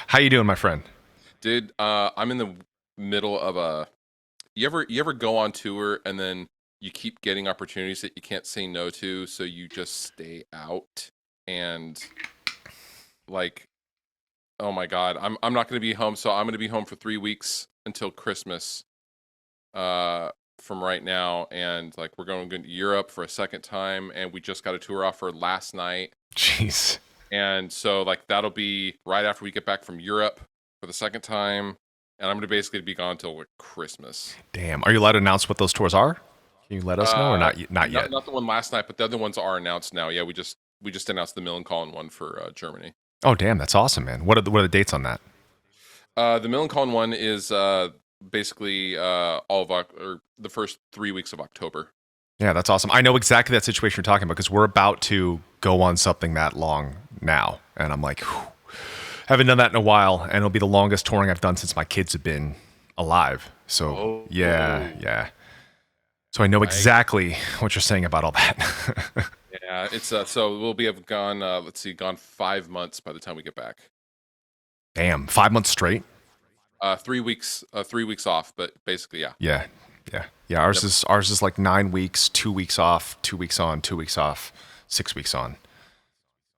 How you doing, my friend? Dude, I'm in the middle of a. You ever go on tour and then you keep getting opportunities that you can't say no to, so you just stay out and like, oh my God, I'm not gonna be home, so I'm gonna be home for 3 weeks until Christmas. From right now, and like we're going to Europe for a second time, and we just got a tour offer last night, Jeez. and so like that'll be right after we get back from Europe for the second time, and I'm gonna basically be gone till like Christmas. Damn. Are you allowed to announce what those tours are? Can you let us know or Uh, not not yet? not the one last night, but the other ones are announced now. Yeah, we just announced the Millencolin one for Germany. Oh, damn. That's awesome, man. What are the dates on that? The Millencolin one is basically all of or the first 3 weeks of October. Yeah, that's awesome. I know exactly that situation you're talking about because we're about to go on something that long now. And I'm like, whew, haven't done that in a while. And it'll be the longest touring I've done since my kids have been alive. So, yeah, Oh, yeah. So I know I exactly what you're saying about all that. yeah, it's so we'll be have gone let's see, gone 5 months by the time we get back. Damn. 5 months straight? 3 weeks, 3 weeks off, but basically, yeah. Yeah, yeah, yeah. Ours Yep. is like 9 weeks, 2 weeks off, 2 weeks on, 2 weeks off, 6 weeks on.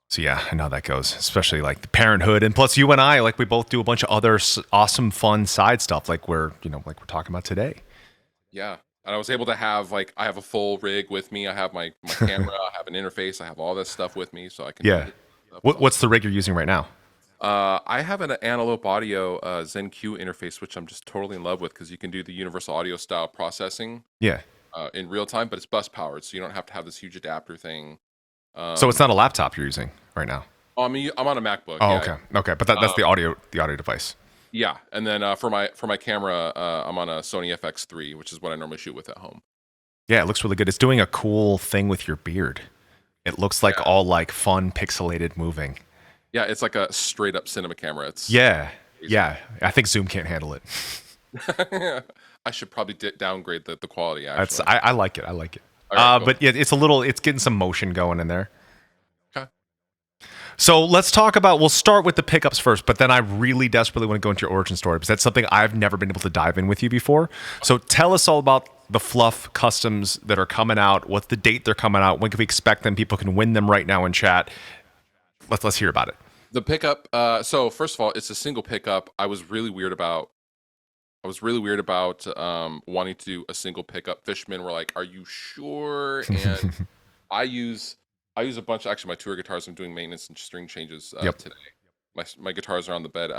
So yeah, I know how that goes, especially like the parenthood, and plus you and I, like we both do a bunch of other awesome, fun side stuff, like like we're talking about today. Yeah. And I was able to have like I have a full rig with me. I have my camera, I have an interface, I have all this stuff with me, so I can Yeah. edit stuff. So What's the rig you're using right now? I have an Antelope Audio ZenQ interface, which I'm just totally in love with because you can do the universal audio style processing Yeah. in real time, but it's bus powered, so you don't have to have this huge adapter thing. So it's Um, not a laptop you're using right now. I'm on a MacBook, Oh, yeah. okay, okay, but that's Um, the audio device. yeah, and then for my camera, I'm on a Sony FX3, which is what I normally shoot with at home. Yeah, it looks really good. It's doing a cool thing with your beard. It looks like Yeah, all like fun, pixelated moving. yeah, it's like a straight up cinema camera. It's Yeah, crazy. yeah. I think Zoom can't handle it. I should probably downgrade the quality That's actually. I like it. I like it. All right, cool. But yeah, it's getting some motion going in there. Okay. So let's talk about. We'll start with the pickups first, but then I really desperately want to go into your origin story because that's something I've never been able to dive in with you before. So tell us all about the Fluff customs that are coming out. What's the date they're coming out? When can we expect them? People can win them right now in chat. Let's hear about it. The pickup. So first of all, it's a single pickup. I was really weird about wanting to do a single pickup. Fishman were like, "Are you sure?" And I use I use a bunch. Actually, my tour guitars. I'm doing maintenance and string changes Yep. today. My guitars are on the bed.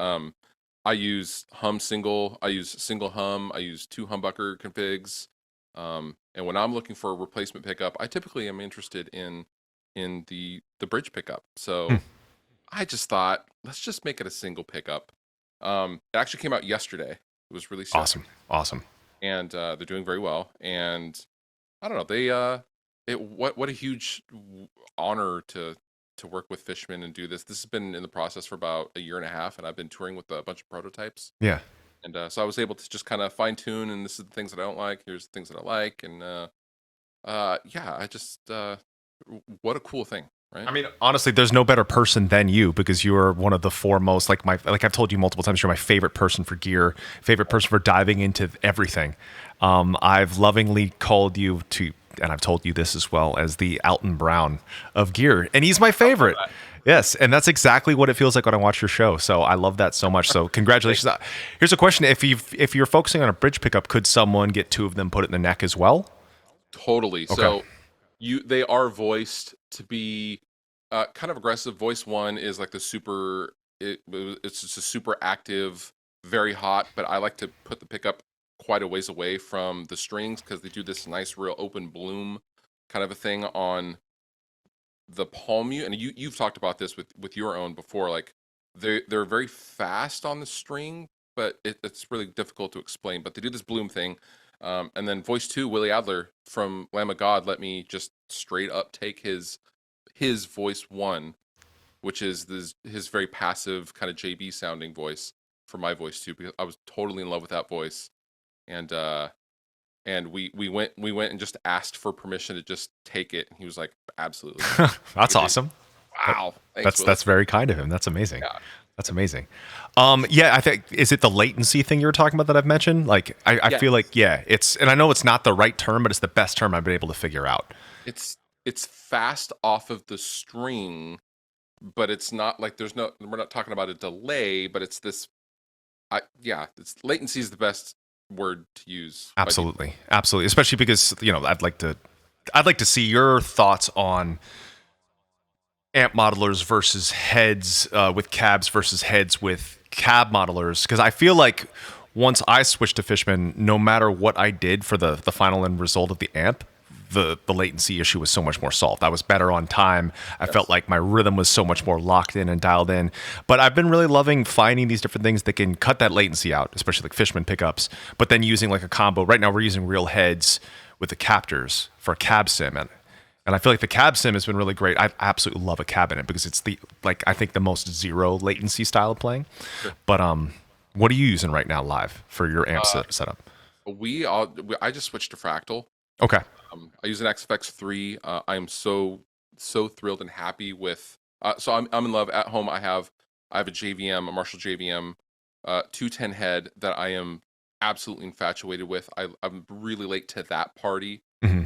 I use hum single. I use single hum. I use two humbucker configs. And when I'm looking for a replacement pickup, I typically am interested in the bridge pickup. Hmm. So I just thought, let's just make it a single pickup. It actually came out yesterday. It was released Awesome. yesterday, Awesome. and they're doing very well. And I don't know, they what a huge honor to work with Fishman and do this. This has been in the process for about a year and a half, and I've been touring with a bunch of prototypes. Yeah. And so I was able to just kind of fine tune, and this is the things that I don't like. Here's the things that I like, and yeah, I just what a cool thing, right? I mean, honestly, there's no better person than you because you are one of the foremost. Like I've told you multiple times, you're my favorite person for gear, favorite person for diving into everything. I've lovingly called you to, and I've told you this as well as the Alton Brown of gear, and he's my I love favorite. that. Yes, and that's exactly what it feels like when I watch your show. So I love that so much. So Thank congratulations. you. Here's a question: if you're focusing on a bridge pickup, could someone get two of them, put it in the neck as well? Totally. Okay. So they are voiced to be kind of aggressive. Voice one is like the super. It's just a super active, very hot. But I like to put the pickup quite a ways away from the strings because they do this nice, real open bloom kind of a thing on the palm mute. And you've talked about this with your own before. Like they're very fast on the string, but it's really difficult to explain. But they do this bloom thing. And then voice two, Willie Adler from Lamb of God, let me just straight up take his voice one, which is his very passive kind of JB sounding voice for my voice too, because I was totally in love with that voice. And we went and just asked for permission to just take it, and he was like, absolutely. That's Like, dude, awesome. That- wow, thanks, That's Willie. that's very kind of him. That's amazing. Yeah. That's amazing. Yeah, I think is it the latency thing you were talking about that I've mentioned? Like, I Yes, feel like yeah, it's and I know it's not the right term, but it's the best term I've been able to figure out. it's fast off of the string, but it's not like we're not talking about a delay, but it's this. It's latency is the best word to use by default. Absolutely, absolutely. Especially because I'd like to see your thoughts on amp modelers versus heads with cabs versus heads with cab modelers, because I feel like once I switched to Fishman, no matter what I did for the final end result of the amp, the latency issue was so much more solved. I was better on time. I felt Yes. like my rhythm was so much more locked in and dialed in. But I've been really loving finding these different things that can cut that latency out, especially like Fishman pickups, but then using like a combo. Right now we're using real heads with the captors for a cab sim, and I feel like the cab sim has been really great. I absolutely love a cabinet because it's I think the most zero latency style of playing. Sure. But what are you using right now live for your amp Uh, setup? I just switched to Fractal. Okay. I use an XFX3. I am so thrilled and happy with. So I'm in love. At home, I have a JVM, a Marshall JVM, 210 head that I am absolutely infatuated with. I'm really late to that party. Hmm.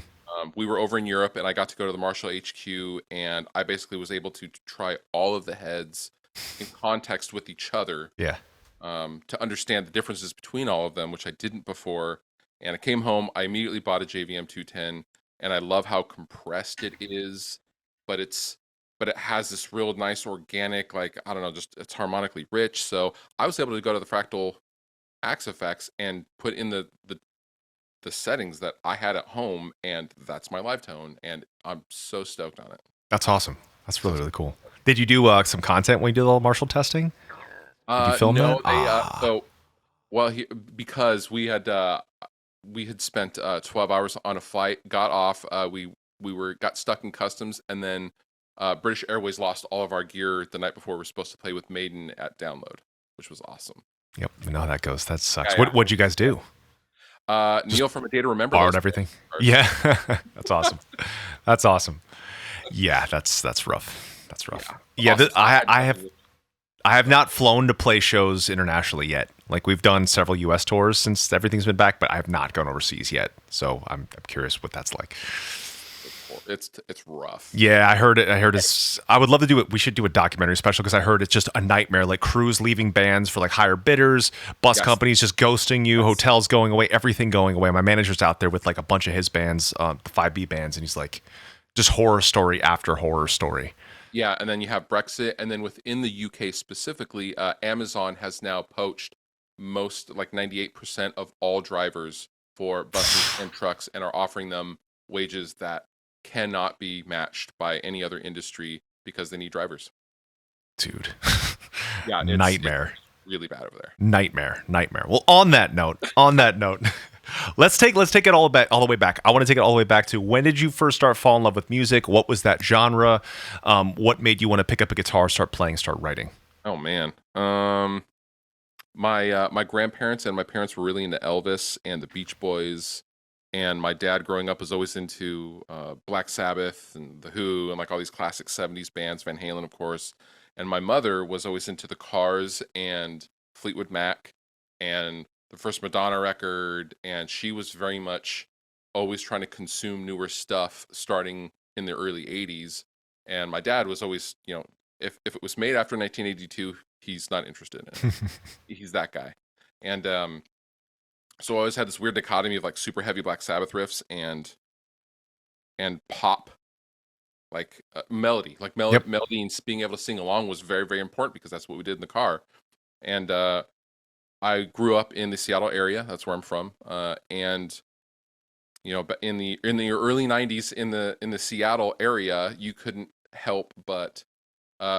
We were over in Europe, and I got to go to the Marshall HQ, and I basically was able to try all of the heads in context with each other, Yeah. to understand the differences between all of them, which I didn't before. And I came home, I immediately bought a JVM 210, and I love how compressed it is, but it has this real nice organic, like I don't know, just it's harmonically rich. So I was able to go to the Fractal Axe Effects and put in the settings that I had at home, and that's my live tone, and I'm so stoked on it. That's awesome. That's So really, really cool. Did you do some content when you did all Marshall testing? Did you film that? no, they well, because we had spent 12 hours on a flight, got off, we got stuck in customs, and then British Airways lost all of our gear the night before we were supposed to play with Maiden at download, which was awesome. Yep. I know how that goes. That sucks. Yeah, yeah. What'd you guys do? Just Neil from A Day to Remember borrowed those everything? cars. Yeah. That's awesome. That's awesome. Yeah, that's rough. That's rough. Yeah, Yeah, awesome. I have not flown to play shows internationally yet. Like we've done several U.S. tours since everything's been back, but I have not gone overseas yet. So I'm curious what that's like. It's rough. Yeah, I heard it. I heard it's. I would love to do it. We should do a documentary special because I heard it's just a nightmare. Like crews leaving bands for like higher bidders, bus Yes. companies just ghosting you, Yes. hotels going away, everything going away. My manager's out there with like a bunch of his bands, the 5B bands, and he's like, just horror story after horror story. Yeah, and then you have Brexit, and then within the UK specifically, Amazon has now poached most, like 98% of all drivers for buses and trucks, and are offering them wages that cannot be matched by any other industry because they need drivers. Dude, Yeah, nightmare. it's really bad over there. Nightmare. Well, on that note, let's take it all the way back. I want to take it all the way back to when did you first start falling in love with music? What was that genre? What made you want to pick up a guitar, start playing, start writing? Oh man. My grandparents and my parents were really into Elvis and the Beach Boys, and my dad growing up was always into Black Sabbath and The Who and like all these classic 70s bands, Van Halen of course. And my mother was always into the Cars and Fleetwood Mac and the first Madonna record, and she was very much always trying to consume newer stuff starting in the early 80s. And my dad was always, if it was made after 1982, he's not interested in it. He's that guy. And so I always had this weird dichotomy of like super heavy Black Sabbath riffs and pop, like melody, Yep. melody, and being able to sing along was very, very important because that's what we did in the car. And I grew up in the Seattle area. That's where I'm from. And but in the early 90s in the Seattle area, you couldn't help but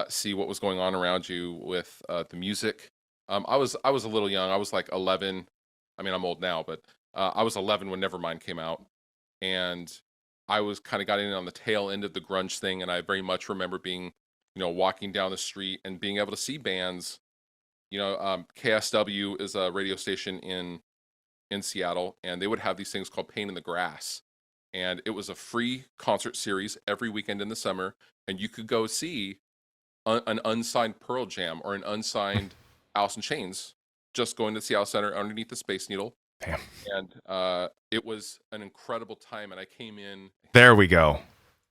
see what was going on around you with the music. I was a little young. I was like 11. I mean, I'm old now, but I was 11 when Nevermind came out, and I was kind of got in on the tail end of the grunge thing, and I very much remember being, walking down the street and being able to see bands. KSW is a radio station in Seattle, and they would have these things called Pain in the Grass, and it was a free concert series every weekend in the summer, and you could go see an unsigned Pearl Jam or an unsigned Alice in Chains, just going to Seattle Center underneath the Space Needle. Damn. And it was an incredible time. And I came in. There we go.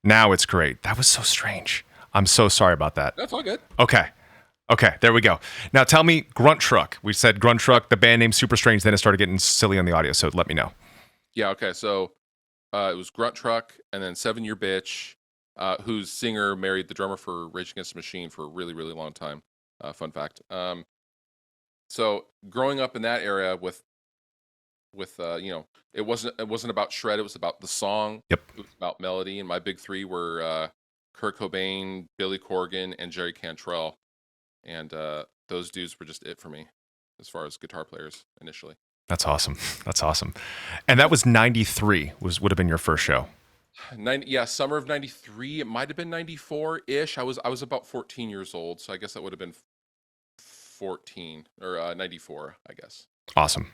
Now it's great. That was so strange. I'm so sorry about that. That's all good. Okay. There we go. Now tell me, Grunt Truck. We said Grunt Truck, the band name super strange, then it started getting silly on the audio, so let me know. Yeah, okay. So it was Grunt Truck and then 7 Year Bitch, whose singer married the drummer for Rage Against the Machine for a really, really long time. Fun fact. So growing up in that era with it wasn't about shred, it was about the song. Yep. It was about melody, and my big three were Kurt Cobain, Billy Corgan, and Jerry Cantrell. And those dudes were just it for me as far as guitar players initially. That's awesome. And that was 93 would have been your first show. Summer of 93. It might have been 94-ish. I was about 14 years old, so I guess that would have been 14 or 94, I guess. Awesome.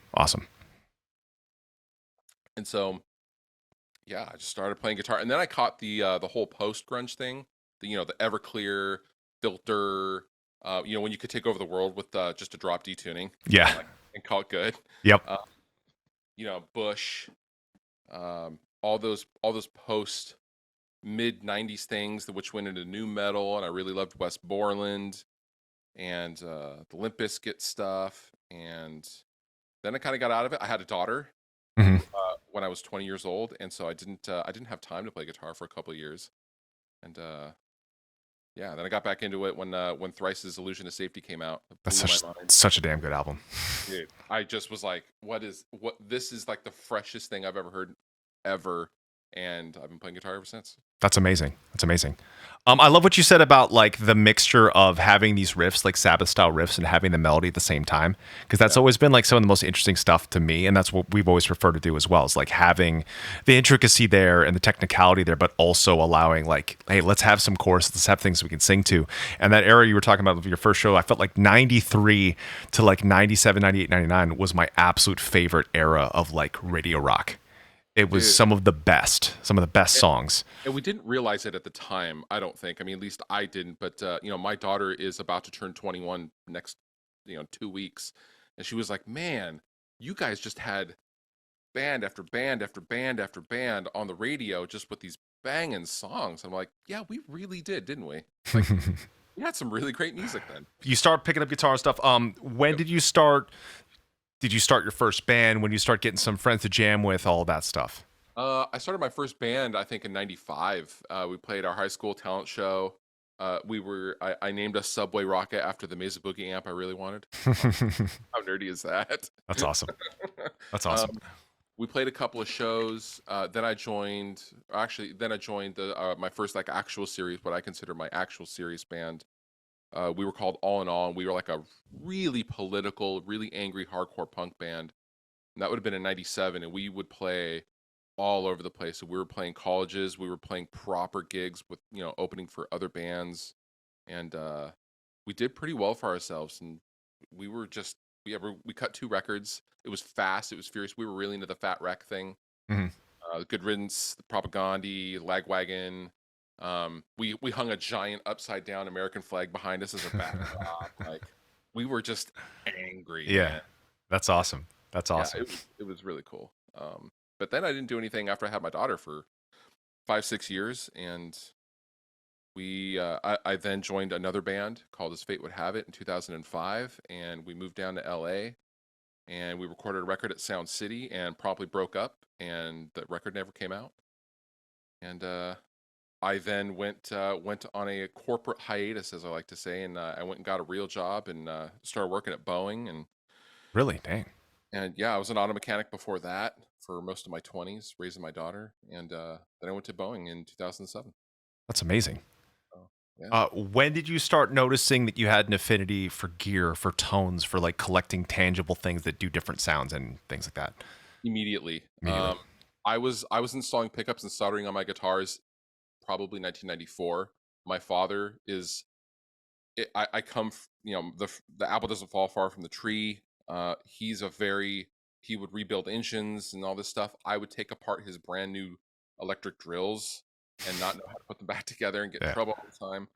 And so, yeah, I just started playing guitar, and then I caught the whole post grunge thing. The Everclear filter. When you could take over the world with just a drop D tuning. Yeah. And call it good. Yep. Bush. All those post mid 90s things which went into new metal, and I really loved West Borland and the Limp Bizkit stuff. And then I kind of got out of it. I had a daughter when I was 20 years old, and so I didn't have time to play guitar for a couple of years. And then I got back into it when Thrice's Illusion of Safety came out. That's such a damn good album. Dude, I just was like, this is like the freshest thing I've ever heard ever, and I've been playing guitar ever since. That's amazing. I love what you said about like the mixture of having these riffs, like Sabbath style riffs, and having the melody at the same time, because that's always been like some of the most interesting stuff to me, and that's what we've always preferred to do as well, is like having the intricacy there and the technicality there, but also allowing like, hey, let's have some choruses, let's have things we can sing to. And that era you were talking about with your first show, I felt like 93 to like 97, 98, 99 was my absolute favorite era of like radio rock. It was some of the best songs. And we didn't realize it at the time, I don't think. I mean, at least I didn't. But, my daughter is about to turn 21 next, 2 weeks. And she was like, man, you guys just had band after band after band after band on the radio just with these banging songs. I'm like, yeah, we really did, didn't we? Like, we had some really great music then. You start picking up guitar and stuff. When did you start... Did you start your first band? When you start getting some friends to jam with, all of that stuff? I started my first band, I think, in 95. We played our high school talent show. I named us Subway Rocket after the Mesa Boogie amp I really wanted. How nerdy is that? That's awesome. We played a couple of shows. Then I joined the my first like actual series, what I consider my actual serious band. We were called All in All, and we were like a really political, really angry hardcore punk band. And that would have been in 97, and we would play all over the place. So we were playing colleges, we were playing proper gigs with, opening for other bands. And we did pretty well for ourselves. And we were just, we cut 2 records. It was fast, it was furious. We were really into the Fat Wreck thing. Good Riddance, the Propagandhi, Lagwagon. We hung a giant upside down American flag behind us as a backdrop. Like, we were just angry. Yeah, man. That's awesome. Yeah, it was really cool. But then I didn't do anything after I had my daughter for 5-6 years, and I then joined another band called As Fate Would Have It in 2005, and we moved down to LA, and we recorded a record at Sound City, and promptly broke up, and the record never came out. And I then went on a corporate hiatus, as I like to say, and I went and got a real job and started working at Boeing. And really, dang. And yeah, I was an auto mechanic before that for most of my 20s, raising my daughter, and then I went to Boeing in 2007. That's amazing. Yeah. When did you start noticing that you had an affinity for gear, for tones, for like collecting tangible things that do different sounds and things like that? Immediately. I was installing pickups and soldering on my guitars probably 1994. My father is, I come, the apple doesn't fall far from the tree. He would rebuild engines and all this stuff. I would take apart his brand new electric drills and not know how to put them back together and get in trouble all the time.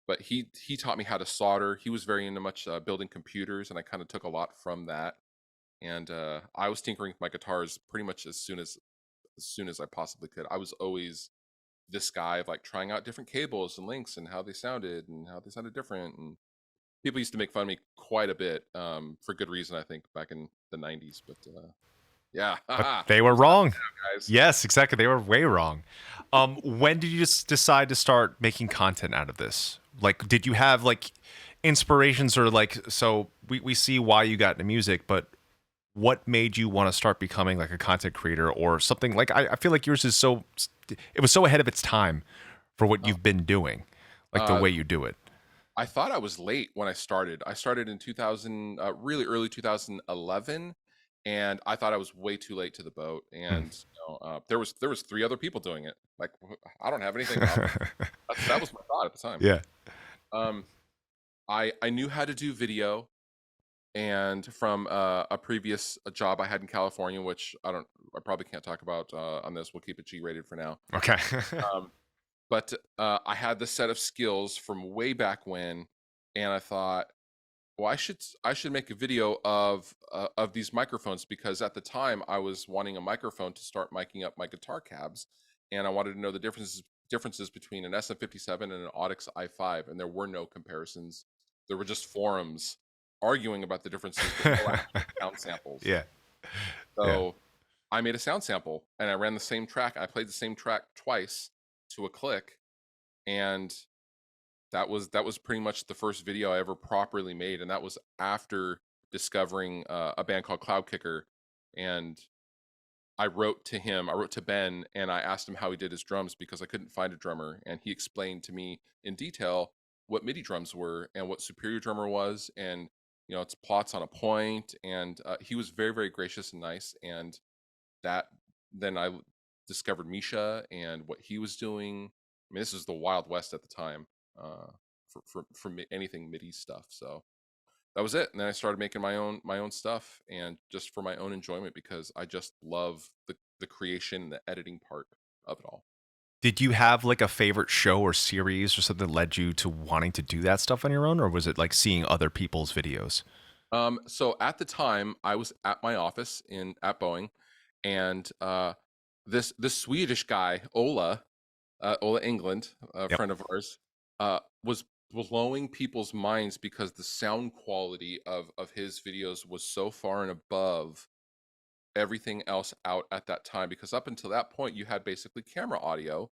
but he taught me how to solder. He was very into much building computers, and I kind of took a lot from that. And I was tinkering with my guitars pretty much as soon as I possibly could. I was always this guy of like trying out different cables and links and how they sounded different. And people used to make fun of me quite a bit, for good reason, I think, back in the '90s. But yeah, But haha, they were I'm stopping wrong. now, guys. Yes, exactly. They were way wrong. When did you just decide to start making content out of this? Like, did you have like inspirations or like, so we see why you got into music, but what made you want to start becoming like a content creator or something? Like, I feel like yours is it was so ahead of its time for what Oh, you've been doing, like the uh, way you do it. I thought I was late when I started. I started in 2000, really early 2011, and I thought I was way too late to the boat. Hmm. And there was three other people doing it. Like, I don't have anything. That was my thought at the time. Yeah. Um, I knew how to do video, and from a previous job I had in California, which I probably can't talk about on this. We'll keep it G-rated for now. Okay. Um, but I had the set of skills from way back when, and I thought, well, I should make a video of these microphones, because at the time I was wanting a microphone to start miking up my guitar cabs, and I wanted to know the differences between an SM57 and an Audix i5, and there were no comparisons. There were just forums arguing about the differences, but no actual sound samples. Yeah. Yeah. So I made a sound sample, and I ran the same track. I played the same track twice to a click, and that was pretty much the first video I ever properly made, and that was after discovering a band called Cloud Kicker. And I wrote to Ben, and I asked him how he did his drums, because I couldn't find a drummer, and he explained to me in detail what MIDI drums were and what Superior Drummer was, and it's plots on a point. And he was very, very gracious and nice. And that then I discovered Misha and what he was doing. I mean, this was the Wild West at the time, uh, for anything MIDI stuff. So that was it. And then I started making my own stuff, and just for my own enjoyment, because I just love the creation, the editing part of it all. Did you have like a favorite show or series or something that led you to wanting to do that stuff on your own, or was it like seeing other people's videos? So at the time, I was at my office at Boeing, and this Swedish guy, Ola England, a Yep. friend of ours, was blowing people's minds, because the sound quality of his videos was so far and above everything else out at that time. Because up until that point, you had basically camera audio,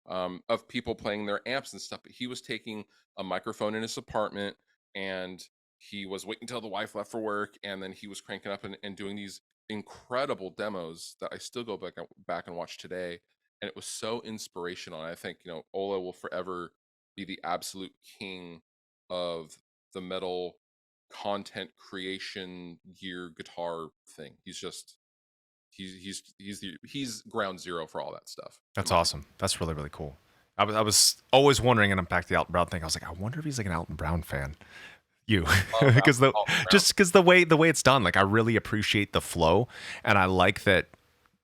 of people playing their amps and stuff. But he was taking a microphone in his apartment, and he was waiting until the wife left for work, and then he was cranking up and doing these incredible demos that I still go back and watch today. And it was so inspirational. And I think, Ola will forever be the absolute king of the metal content creation gear guitar thing. He's ground zero for all that stuff, in That's my opinion. awesome. That's really, really cool. I was always wondering, and I'm back to the Alton Brown thing. I was like, I wonder if he's like an Alton Brown fan. You, Love because Alton Brown. just because the way it's done, like I really appreciate the flow, and I like that.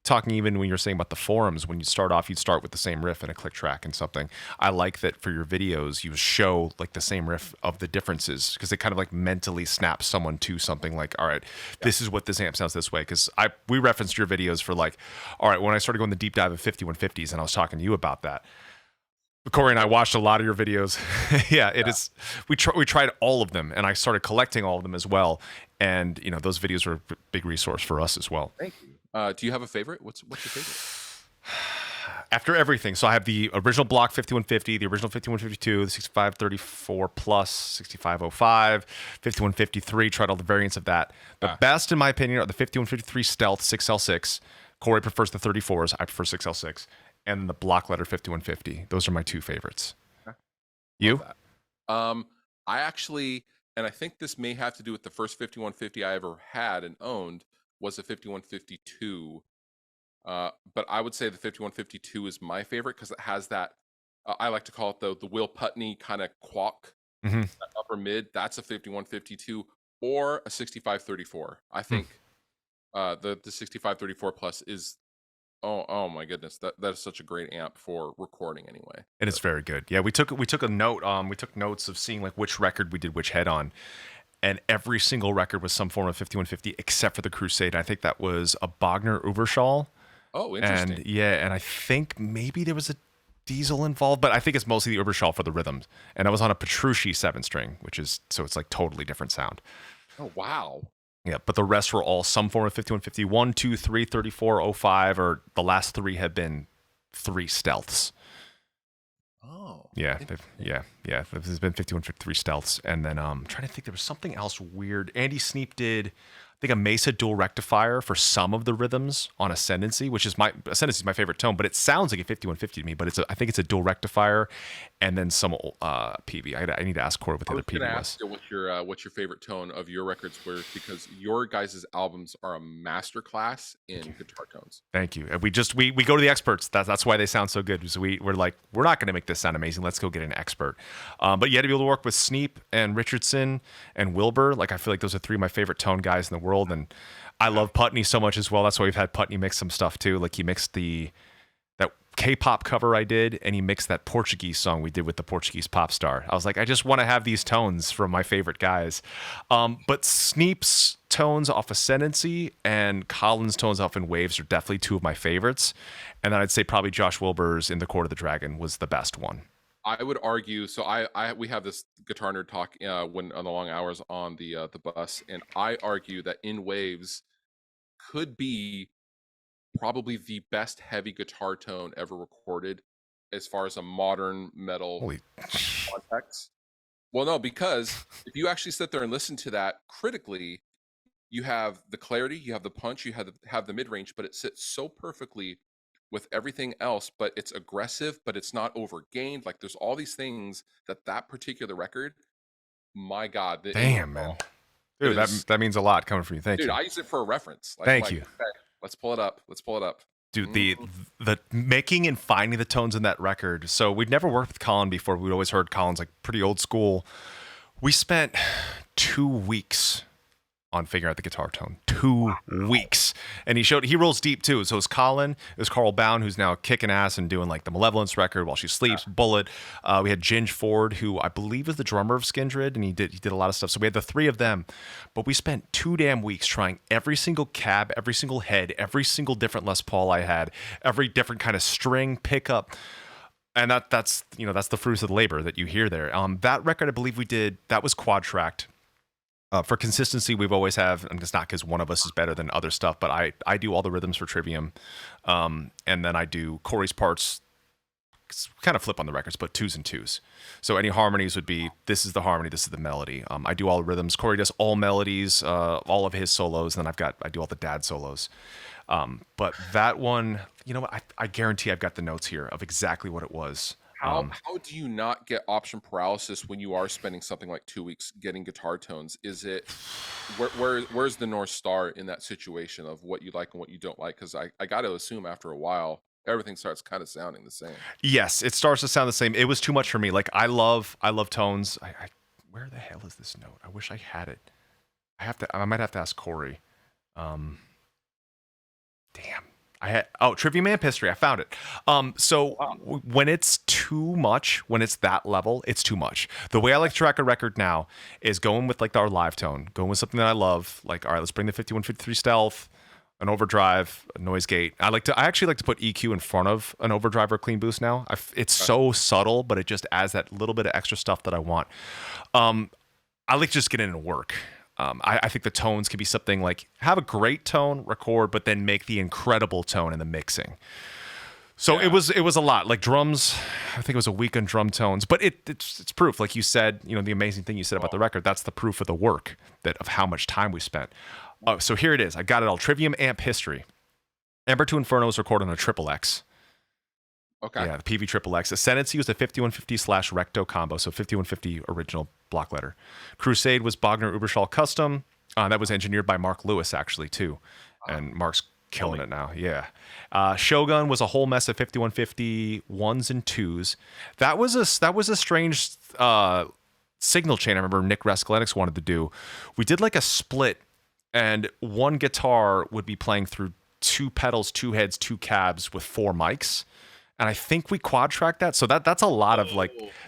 Talking even when you're saying about the forums, when you start off, you'd start with the same riff and a click track and something. I like that for your videos, you show like the same riff of the differences, because it kind of like mentally snaps someone to something like, all right, this is what this amp sounds this way. Because we referenced your videos for like, all right, when I started going the deep dive of 5150s, and I was talking to you about that. Corey and I watched a lot of your videos. Yeah, it is. We tried all of them, and I started collecting all of them as well. And those videos are a big resource for us as well. Thank you. Do you have a favorite? What's your favorite? After everything, so I have the original block 5150, the original 5152, the 6534 plus, 6505, 5153. Tried all the variants of that. The best, in my opinion, are the 5153 Stealth 6L6. Corey prefers the 34s. I prefer 6L6. And then the block letter 5150. Those are my two favorites. Okay. You? Love that. I actually, and I think this may have to do with the first 5150 I ever had and owned, was a 5152. But I would say the 5152 is my favorite, because it has that. I like to call it the Will Putney kind of quack, Mm-hmm. that upper mid. That's a 5152 or a 6534. I think the 6534 plus is Oh my goodness, that is such a great amp for recording anyway. And it's very good. Yeah, we took a note. We took notes of seeing like which record we did which head on, and every single record was some form of 5150 except for the Crusade. I think that was a Bogner Uberschall. Oh, interesting. And I think maybe there was a Diesel involved, but I think it's mostly the Uberschall for the rhythms. And I was on a Petrucci 7-string, which is so it's like totally different sound. Oh wow. Yeah, but the rest were all some form of 5150, 1, 2, 3, 34, 05, or the last three have been 3 stealths. Oh. Yeah, yeah. There's been 5153 stealths, and then I'm trying to think there was something else weird. Andy Sneap did, I think, a Mesa dual rectifier for some of the rhythms on Ascendancy, which is my favorite tone, but it sounds like a 5150 to me. But I think it's a dual rectifier, and then some PV. I need to ask Corey what the other PV was. What's your favorite tone of your records were, because your guys' albums are a masterclass in guitar tones. Thank you. And we go to the experts. That's why they sound so good. So we're like, we're not going to make this sound amazing. Let's go get an expert. But you had to be able to work with Sneap and Richardson and Wilbur. Like, I feel like those are 3 of my favorite tone guys in the world. And I love Putney so much as well. That's why we've had Putney mix some stuff too. Like, he mixed that K-pop cover I did, and he mixed that Portuguese song we did with the Portuguese pop star. I was like, I just want to have these tones from my favorite guys. But Sneap's tones off Ascendancy and Collins' tones off In Waves are definitely 2 of my favorites. And then I'd say probably Josh Wilbur's In the Court of the Dragon was the best one. I would argue. So we have this guitar nerd talk when on the long hours on the bus, and I argue that In Waves could be probably the best heavy guitar tone ever recorded as far as a modern metal context. Well, no, because if you actually sit there and listen to that critically, you have the clarity, you have the punch, you have the mid-range, but it sits so perfectly with everything else, but it's aggressive, but it's not overgained. Like, there's all these things that particular record, my God. Damn, man. Dude, that means a lot coming from you. Thank you. Dude, I use it for a reference. Thank you. Okay, let's pull it up. Dude, the making and finding the tones in that record. So we'd never worked with Colin before. We'd always heard Colin's like pretty old school. We spent 2 weeks on figuring out the guitar tone. 2 weeks. And he rolls deep too. So it was Colin, it was Carl Bound, who's now kicking ass and doing like the Malevolence record, While She Sleeps, Bullet. We had Ginge Ford, who I believe was the drummer of Skindred, and he did a lot of stuff. So we had the 3 of them. But we spent 2 damn weeks trying every single cab, every single head, every single different Les Paul I had, every different kind of string pickup. And that's the fruits of the labor that you hear there. That record, I believe we did, that was quad tracked. For consistency, we've always have, and it's not because one of us is better than other stuff, but I do all the rhythms for Trivium, and then I do Corey's parts, kind of flip on the records, but 2s and 2s. So any harmonies would be, this is the harmony, this is the melody. I do all the rhythms. Corey does all melodies, all of his solos, and then I do all the dad solos. But that one, you know what? I guarantee I've got the notes here of exactly what it was. How do you not get option paralysis when you are spending something like 2 weeks getting guitar tones? Is it where's the North Star in that situation of what you like and what you don't like? Because I got to assume after a while everything starts kind of sounding the same. Yes, it starts to sound the same. It was too much for me. Like, I love tones. Where the hell is this note? I wish I had it. I might have to ask Corey. Damn. Trivium Amp History. I found it. When it's too much, when it's that level, it's too much. The way I like to track a record now is going with like our live tone, going with something that I love. Like, all right, let's bring the 5153 stealth, an overdrive, a noise gate. I actually like to put EQ in front of an overdrive or clean boost now. It's so subtle, but it just adds that little bit of extra stuff that I want. I like to just get in and work. I think the tones can be something like have a great tone, record, but then make the incredible tone in the mixing. So it was a lot. Like drums, I think it was a week on drum tones, but it's proof. Like you said, the amazing thing you said about the record, that's the proof of the work of how much time we spent. So here it is. I got it all. Trivium Amp History. Ember to Inferno was recorded on a Triple X. Okay. Yeah, the PV Triple X. Ascendancy was a 5150/Recto combo, so 5150 original block letter. Crusade was Bogner Uberschall custom. That was engineered by Mark Lewis, actually, too. And Mark's killing it now. Yeah. Shogun was a whole mess of 5150 1s and 2s. That was a strange signal chain I remember Nick Raskulenix wanted to do. We did like a split, and one guitar would be playing through 2 pedals, 2 heads, 2 cabs with 4 mics. And I think we quad tracked that. So that's a lot of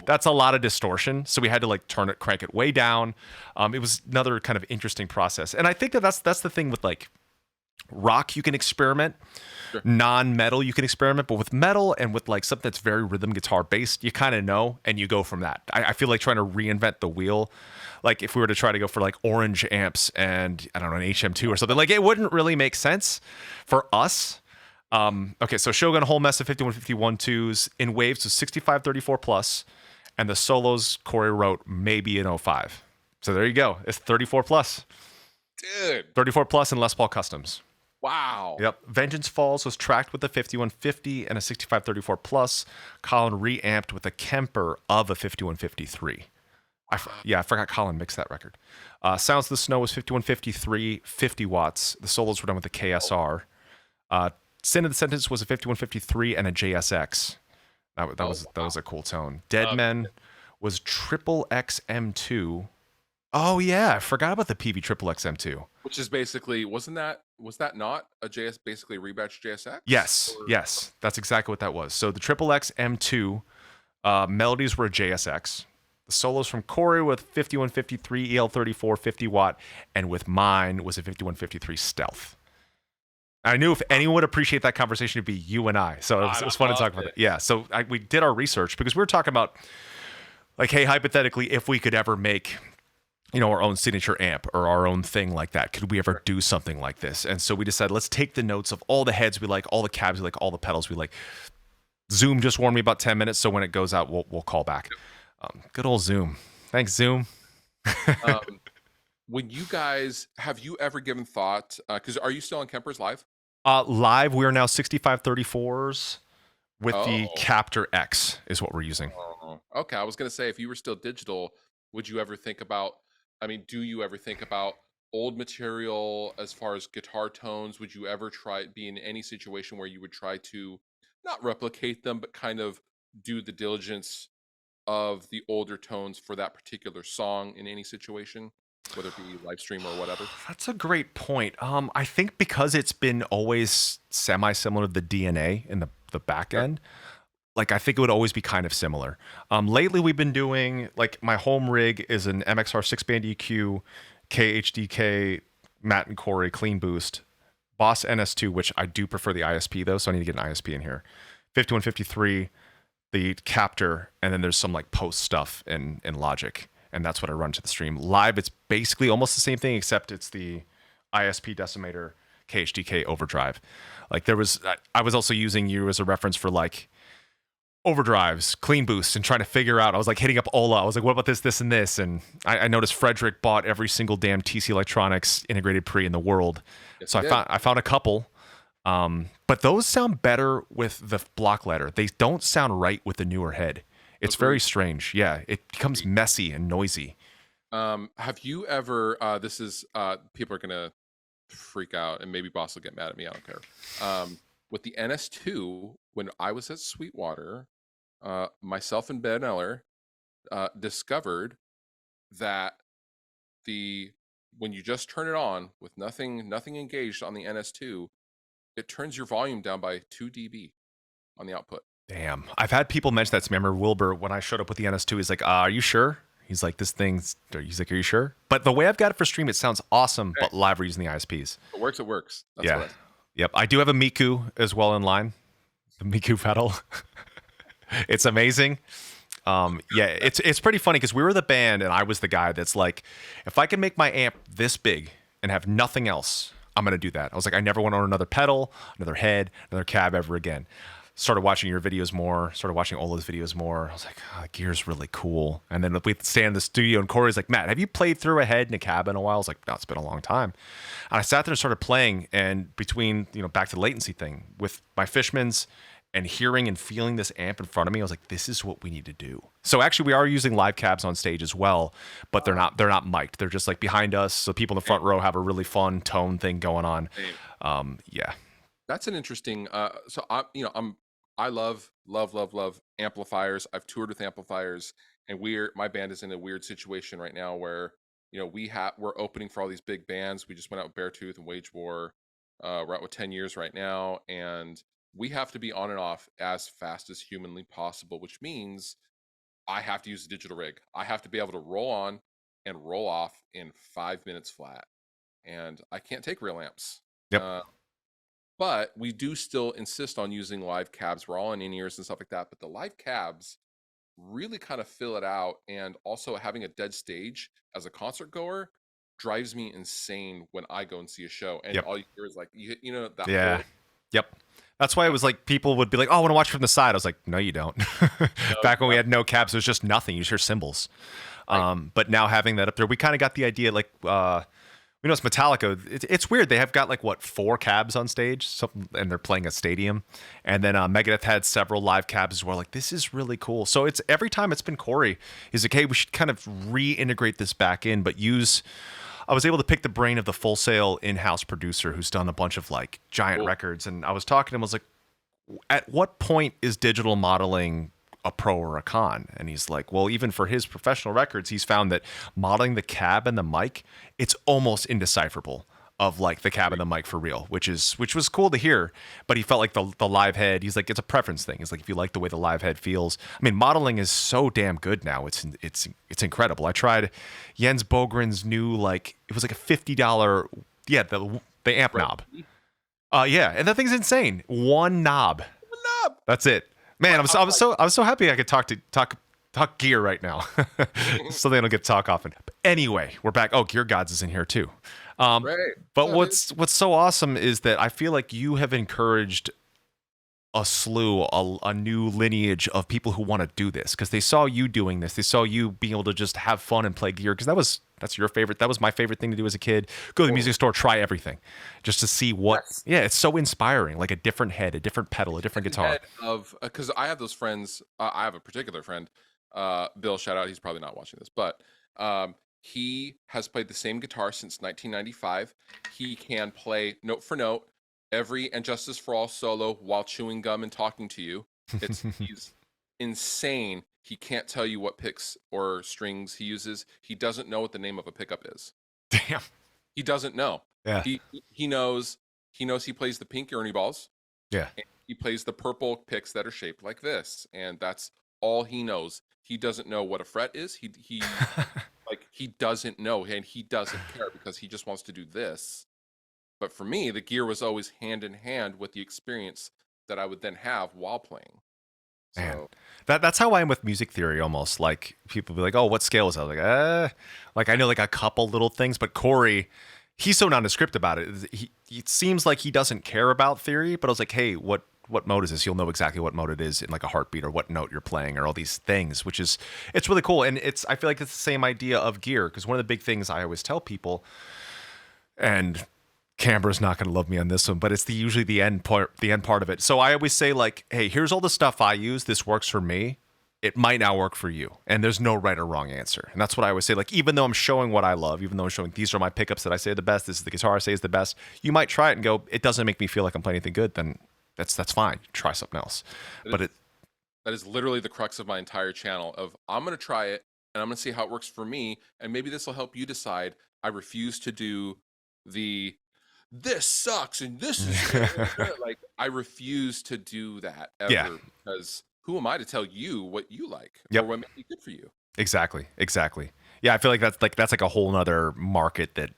that's a lot of distortion. So we had to like crank it way down. It was another kind of interesting process. And I think that's the thing with like rock, you can experiment. Sure. Non-metal, you can experiment, but with metal and with like something that's very rhythm guitar based, you kind of know and you go from that. I feel like trying to reinvent the wheel, like if we were to try to go for like orange amps and I don't know, an HM2 or something, like it wouldn't really make sense for us. Okay, so Shogun whole mess of 5151 twos in waves to 6534 plus, and the solos Corey wrote maybe in 05. So there you go. It's 34 plus. Dude. 34 plus and Les Paul customs. Wow. Yep. Vengeance Falls was tracked with a 5150 and a 6534 plus. Colin reamped with a Kemper of a 5153. I forgot Colin mixed that record. Sounds of the Snow was 5153, 50 watts. The solos were done with a KSR. Sin of the Sentence was a 5153 and a JSX. That was a cool tone. Dead Men was triple XM2. Oh yeah, I forgot about the PV triple XM2. Which is basically was that not a JS basically rebatch JSX? Yes, that's exactly what that was. So the triple XM2 melodies were a JSX. The solos from Corey with 5153 EL34 50 watt, and with mine was a 5153 Stealth. I knew if anyone would appreciate that conversation, it'd be you and I. So it was fun to talk about that. Yeah. So we did our research because we were talking about, like, hey, hypothetically, if we could ever make, our own signature amp or our own thing like that, could we ever do something like this? And so we decided, let's take the notes of all the heads we like, all the cabs we like, all the pedals we like. Zoom just warned me about 10 minutes, so when it goes out, we'll call back. Good old Zoom. Thanks, Zoom. When you guys, have you ever given thought, because are you still on Kemper's live? Live, we are now 6534s with the Captor X is what we're using. Okay, I was going to say, if you were still digital, would you ever think about, do you ever think about old material as far as guitar tones? Would you ever be in any situation where you would try to not replicate them, but kind of do the diligence of the older tones for that particular song in any situation, whether it be live stream or whatever? That's a great point. I think because it's been always semi-similar to the DNA in the back end, like I think it would always be kind of similar. Lately we've been doing, like, my home rig is an MXR 6-band EQ, KHDK, Matt and Corey clean boost, Boss NS2, which I do prefer the ISP though, so I need to get an ISP in here. 5153, the Captor, and then there's some like post stuff in Logic, and that's what I run to the stream. Live, it's basically almost the same thing, except it's the ISP decimator KHDK overdrive. Like I was also using you as a reference for like overdrives, clean boosts, and trying to figure out. I was like hitting up Ola. I was like, what about this, and this? And I noticed Frederick bought every single damn TC Electronics integrated pre in the world. Yes, so I found a couple. But those sound better with the block letter. They don't sound right with the newer head. It's very strange. Yeah, it becomes messy and noisy. Have you ever, this is, people are going to freak out, and maybe Boss will get mad at me, I don't care. With the NS2, when I was at Sweetwater, myself and Ben Eller discovered that when you just turn it on with nothing engaged on the NS2, it turns your volume down by 2 dB on the output. Damn. I've had people mention that to me. I remember Wilbur, when I showed up with the NS2, he's like, are you sure? He's like, are you sure? But the way I've got it for stream, it sounds awesome, but live we're using the ISPs. It works. That's yeah. Yep. I do have a Miku as well in line. The Miku pedal. It's amazing. It's pretty funny because we were the band and I was the guy that's like, if I can make my amp this big and have nothing else, I'm going to do that. I was like, I never want to own another pedal, another head, another cab ever again. Started watching your videos more, started watching Ola's videos more. I was like, gear's really cool. And then we stay in the studio and Corey's like, Matt, have you played through a head and a cab in a while? I was like, no, it's been a long time. And I sat there and started playing, and between, back to the latency thing with my Fishmans and hearing and feeling this amp in front of me, I was like, this is what we need to do. So actually we are using live cabs on stage as well, but they're not mic'd. They're just like behind us. So people in the front row have a really fun tone thing going on. Yeah. That's an interesting, I love amplifiers. I've toured with amplifiers, and my band is in a weird situation right now where, we're opening for all these big bands. We just went out with Beartooth and Wage War. We're out with 10 years right now, and we have to be on and off as fast as humanly possible, which means I have to use a digital rig. I have to be able to roll on and roll off in 5 minutes flat, and I can't take real amps. Yep. But we do still insist on using live cabs. We're all in in-ears and stuff like that, but the live cabs really kind of fill it out, and also having a dead stage as a concert goer drives me insane when I go and see a show, and all you hear is like you know that whole, Yep. That's why it was like people would be like, "Oh, I want to watch from the side." I was like, "No, you don't." Back when we had no cabs, it was just nothing. You just hear cymbals. Right. But now having that up there, we kind of got the idea. Like, we know it's Metallica. It's weird. They have got like what 4 cabs on stage, and they're playing a stadium. And then Megadeth had several live cabs as well. Like, this is really cool. So it's every time it's been Corey, he's like, "Hey, we should kind of reintegrate this back in, but use." I was able to pick the brain of the Full Sail in-house producer who's done a bunch of like giant records. And I was talking to him, I was like, at what point is digital modeling a pro or a con? And he's like, well, even for his professional records, he's found that modeling the cab and the mic, it's almost indecipherable of like the cab and the mic for real, which was cool to hear. But he felt like the live head, he's like, it's a preference thing. It's like, if you like the way the live head feels. I mean, modeling is so damn good now. It's incredible. I tried Jens Bogren's new, like, it was like a $50, the amp knob. Yeah, and that thing's insane. One knob. That's it. Man, I was so happy I could talk gear right now. So they don't get to talk often. But anyway, we're back. Oh, Gear Gods is in here too. But what's so awesome is that I feel like you have encouraged a new lineage of people who want to do this, because they saw you doing this. They saw you being able to just have fun and play gear, because that's your favorite. That was my favorite thing to do as a kid. Go to the music store, try everything, just to see what. Yes. Yeah, it's so inspiring. Like a different head, a different pedal, a different guitar. Because I have those friends. I have a particular friend, Bill. Shout out. He's probably not watching this, but he has played the same guitar since 1995. He can play note for note every And Justice for All solo while chewing gum and talking to you. He's insane. He can't tell you what picks or strings he uses. He doesn't know what the name of a pickup is. Damn. He doesn't know. Yeah. He knows he plays the pink Ernie balls. Yeah. And he plays the purple picks that are shaped like this, and that's all he knows. He doesn't know what a fret is. He like, he doesn't know, and he doesn't care, because he just wants to do this. But for me, the gear was always hand in hand with the experience that I would then have while playing. So, man, that's how I am with music theory almost. Like, people be like, "Oh, what scale is that?" Like I know like a couple little things, but Corey, he's so nondescript about it. It seems like he doesn't care about theory, but I was like, "Hey, what mode is this?" You'll know exactly what mode it is in like a heartbeat, or what note you're playing, or all these things, which is, it's really cool. And I feel like it's the same idea of gear, because one of the big things I always tell people, and Canberra's not going to love me on this one, but it's usually the end part of it. So I always say, like, hey, here's all the stuff I use. This works for me. It might not work for you. And there's no right or wrong answer. And that's what I always say. Like, even though I'm showing what I love, even though I'm showing these are my pickups that I say are the best, this is the guitar I say is the best, you might try it and go, it doesn't make me feel like I'm playing anything good, then that's fine. Try something else. That is literally the crux of my entire channel of, I'm going to try it and I'm going to see how it works for me. And maybe this will help you decide. I refuse to do this sucks and this is like, I refuse to do that ever, because who am I to tell you what you like or what may be good for you? Exactly. Yeah, I feel like that's like a whole nother market that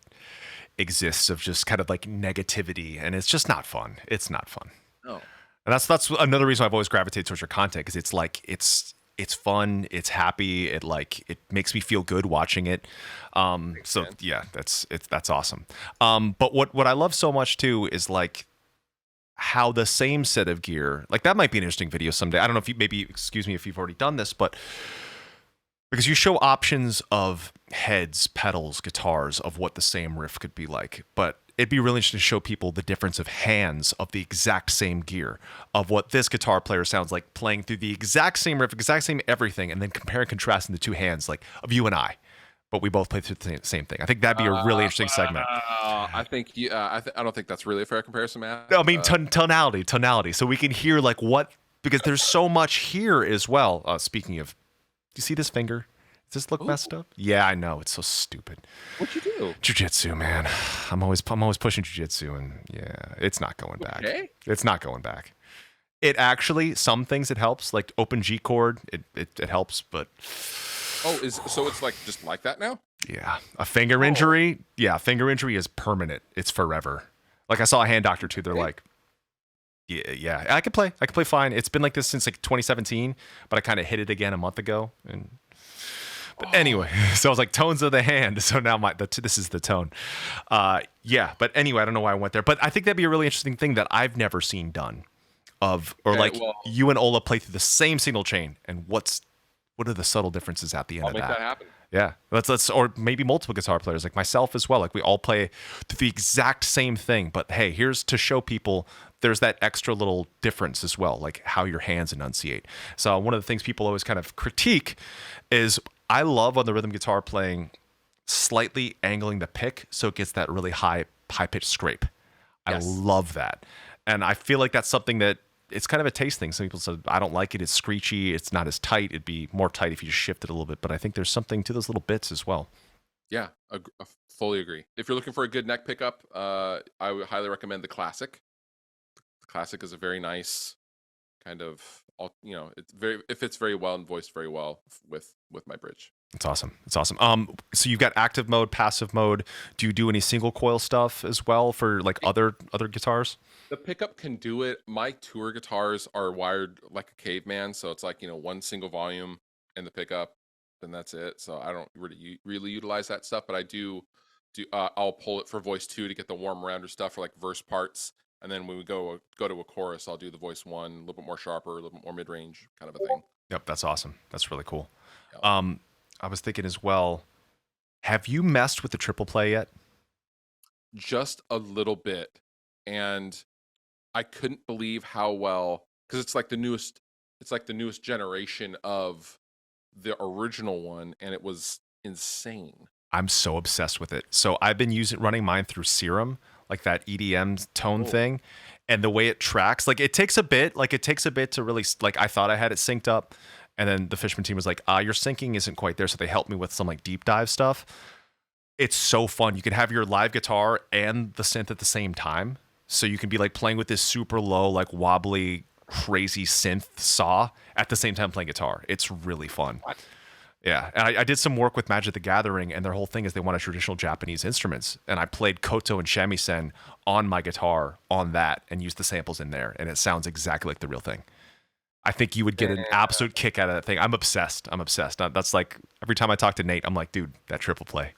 exists of just kind of like negativity, and it's just not fun. It's not fun. No. And that's another reason I've always gravitated towards your content, because it's like it's fun, it's happy, it makes me feel good watching it. So yeah, that's awesome. But what I love so much too is like how the same set of gear, like that might be an interesting video someday. I don't know if excuse me if you've already done this, but because you show options of heads, pedals, guitars of what the same riff could be like, but it'd be really interesting to show people the difference of hands of the exact same gear, of what this guitar player sounds like playing through the exact same riff, exact same everything, and then compare and contrast in the two hands, like of you and I, but we both play through the same thing. I think that'd be a really interesting segment. I think I don't think that's really a fair comparison, Matt. No, I mean tonality, so we can hear like what, because there's so much here as well. Speaking of, do you see this finger? Does this look Ooh. messed up? Yeah, I know. It's so stupid. What'd you do? Jiu-jitsu, man. I'm always pushing jiu-jitsu, and yeah, it's not going back. Okay. It's not going back. It actually, some things it helps, like open G chord, it helps, but Oh, so it's like just like that now? yeah, a finger injury. Yeah, finger injury is permanent. It's forever. Like I saw a hand doctor too. They're like, yeah, I could play fine. It's been like this since like 2017, but I kind of hit it again a month ago. But anyway, so I was like tones of the hand. So now this is the tone. Yeah, but anyway, I don't know why I went there, but I think that'd be a really interesting thing that I've never seen done. You and Ola play through the same signal chain, and what are the subtle differences at the end I'll of make that? that happen. Yeah, let's or maybe multiple guitar players like myself as well. Like we all play the exact same thing, but hey, here's to show people there's that extra little difference as well, like how your hands enunciate. So one of the things people always kind of critique is I love on the rhythm guitar playing slightly angling the pick so it gets that really high pitched scrape. Yes. I love that, and I feel like that's something that. It's kind of a taste thing. Some people said, I don't like it. It's screechy. It's not as tight. It'd be more tight if you just shift it a little bit. But I think there's something to those little bits as well. Yeah, I fully agree. If you're looking for a good neck pickup, I would highly recommend the Classic. The Classic is a very nice kind of, it fits very well and voiced very well with my bridge. It's awesome. It's awesome. So you've got active mode, passive mode. Do you do any single coil stuff as well for like other guitars? The pickup can do it. My tour guitars are wired like a caveman, so it's like one single volume and the pickup, and that's it. So I don't really utilize that stuff, but I do. I'll pull it for voice 2 to get the warm rounder stuff for like verse parts, and then when we go to a chorus, I'll do the voice 1 a little bit more sharper, a little bit more mid range kind of a thing. Yep, that's awesome. That's really cool. Yeah. I was thinking as well. Have you messed with the triple play yet? Just a little bit, and I couldn't believe how well, because it's like the newest generation of the original one, and it was insane. I'm so obsessed with it. So I've been running mine through Serum, like that EDM tone thing, and the way it tracks, like it takes a bit to really, like I thought I had it synced up, and then the Fishman team was like, your syncing isn't quite there, so they helped me with some like deep dive stuff. It's so fun. You can have your live guitar and the synth at the same time. So you can be like playing with this super low, like wobbly, crazy synth saw at the same time playing guitar. It's really fun. What? Yeah. And I did some work with Magic the Gathering, and their whole thing is they wanted traditional Japanese instruments. And I played koto and shamisen on my guitar on that and used the samples in there. And it sounds exactly like the real thing. I think you would get an absolute kick out of that thing. I'm obsessed. That's like every time I talk to Nate, I'm like, dude, that triple play.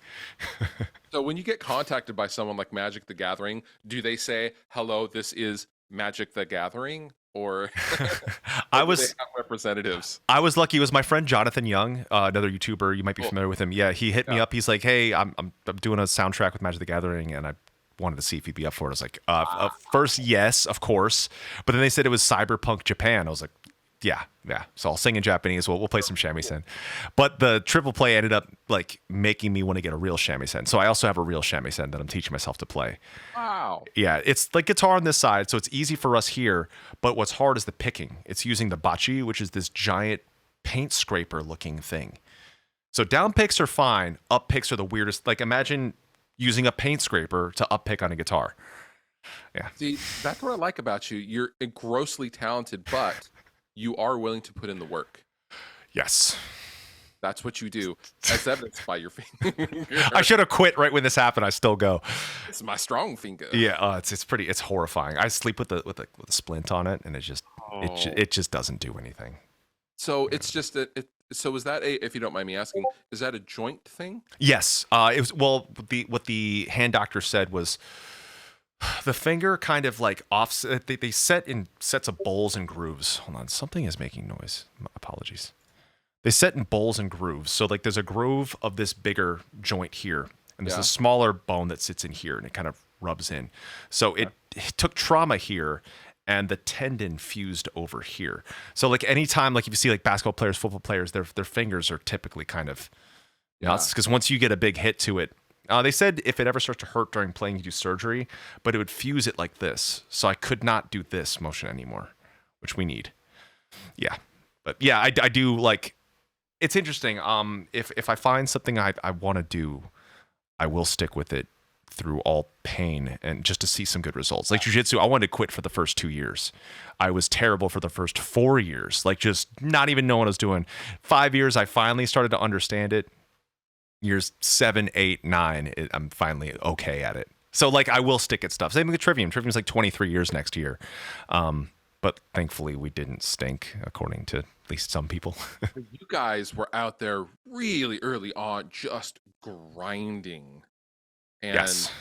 So when you get contacted by someone like Magic the Gathering, do they say, hello, this is Magic the Gathering? Or I do they have representatives? I was lucky. It was my friend Jonathan Young, another YouTuber. You might be familiar with him. Yeah, he hit me up. He's like, hey, I'm doing a soundtrack with Magic the Gathering, and I wanted to see if he'd be up for it. I was like, first, yes, of course. But then they said it was Cyberpunk Japan. I was like, yeah. So I'll sing in Japanese. We'll play some shamisen. But the triple play ended up like making me want to get a real shamisen. So I also have a real shamisen that I'm teaching myself to play. Wow. Yeah, it's like guitar on this side, so it's easy for us here. But what's hard is the picking. It's using the bachi, which is this giant paint scraper looking thing. So down picks are fine. Up picks are the weirdest. Like imagine using a paint scraper to up pick on a guitar. Yeah. See, that's what I like about you. You're grossly talented, but you are willing to put in the work. Yes. That's what you do, as evidenced by your finger. I should have quit right when this happened. I still go. It's my strong finger. Yeah, it's horrifying. I sleep with a splint on it, and it just doesn't do anything. So it's just that. So is that if you don't mind me asking, is that a joint thing? Yes. It was what the hand doctor said was the finger kind of like offset. They set in sets of bowls and grooves. Hold on, something is making noise. Apologies. They set in bowls and grooves. So like there's a groove of this bigger joint here, and there's a smaller bone that sits in here, and it kind of rubs in. So it took trauma here, and the tendon fused over here. So like anytime, like if you see like basketball players, football players, their fingers are typically kind of nuts because once you get a big hit to it, they said if it ever starts to hurt during playing, you do surgery, but it would fuse it like this. So I could not do this motion anymore, which we need. Yeah, but yeah, I do like. It's interesting. If I find something I want to do, I will stick with it through all pain and just to see some good results. Like jiu-jitsu, I wanted to quit for the first 2 years. I was terrible for the first 4 years, like just not even knowing what I was doing. 5 years, I finally started to understand it. Years 7, 8, 9, I'm finally okay at it. So like I will stick at stuff. Same with Trivium. Trivium's like 23 years next year. But thankfully we didn't stink, according to at least some people. You guys were out there really early on, just grinding. And Yes.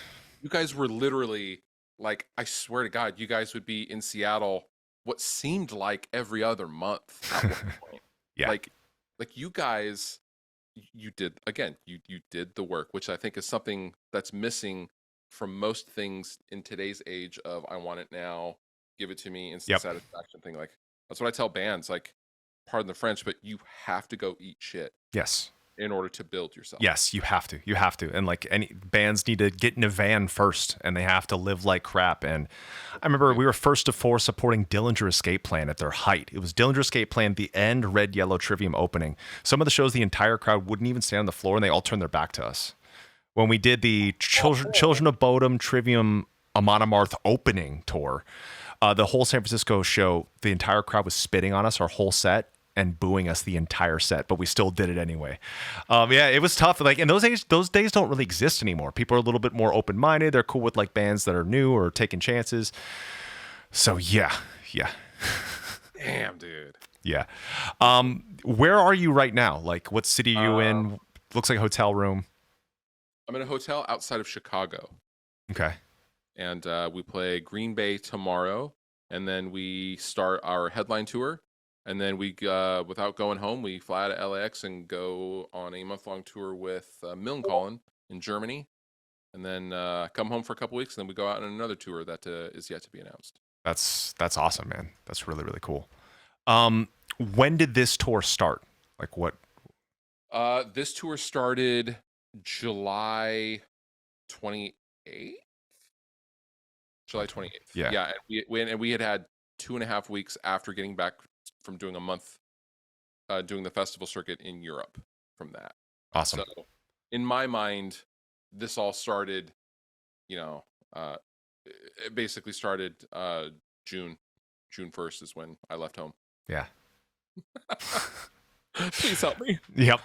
you guys were literally like, I swear to God, you guys would be in Seattle what seemed like every other month at one point. Yeah. Like you guys, you did again, you did the work, which I think is something that's missing from most things in today's age of I want it now, give it to me, instant Yep. satisfaction thing. Like that's what I tell bands, like, pardon the French, but you have to go eat shit Yes. in order to build yourself. Yes, you have to. You have to. And like any bands need to get in a van first and they have to live like crap. And I remember we were first to four supporting Dillinger Escape Plan at their height. It was Dillinger Escape Plan, the end Red Yellow Trivium opening. Some of the shows, the entire crowd wouldn't even stand on the floor and they all turned their back to us. When we did the Children of Bodom Trivium Amon Amarth opening tour, the whole San Francisco show, the entire crowd was spitting on us our whole set and booing us the entire set, but we still did it anyway. Yeah, it was tough. Like, and those days don't really exist anymore. People are a little bit more open-minded. They're cool with like bands that are new or taking chances. So yeah. Damn, dude. Yeah. Where are you right now? Like, what city are you in? Looks like a hotel room. I'm in a hotel outside of Chicago. Okay. And we play Green Bay tomorrow, and then we start our headline tour. And then we, without going home, we fly out of LAX and go on a month-long tour with Millencolin in Germany. And then come home for a couple weeks, and then we go out on another tour that is yet to be announced. That's awesome, man. That's really, really cool. When did this tour start? Like what? This tour started July 28th. July 28th. Yeah. And we had 2.5 weeks after getting back from doing a month doing the festival circuit in Europe from that. Awesome. So in my mind, this all started, it basically started June 1st is when I left home. Yeah. Please help me. Yep.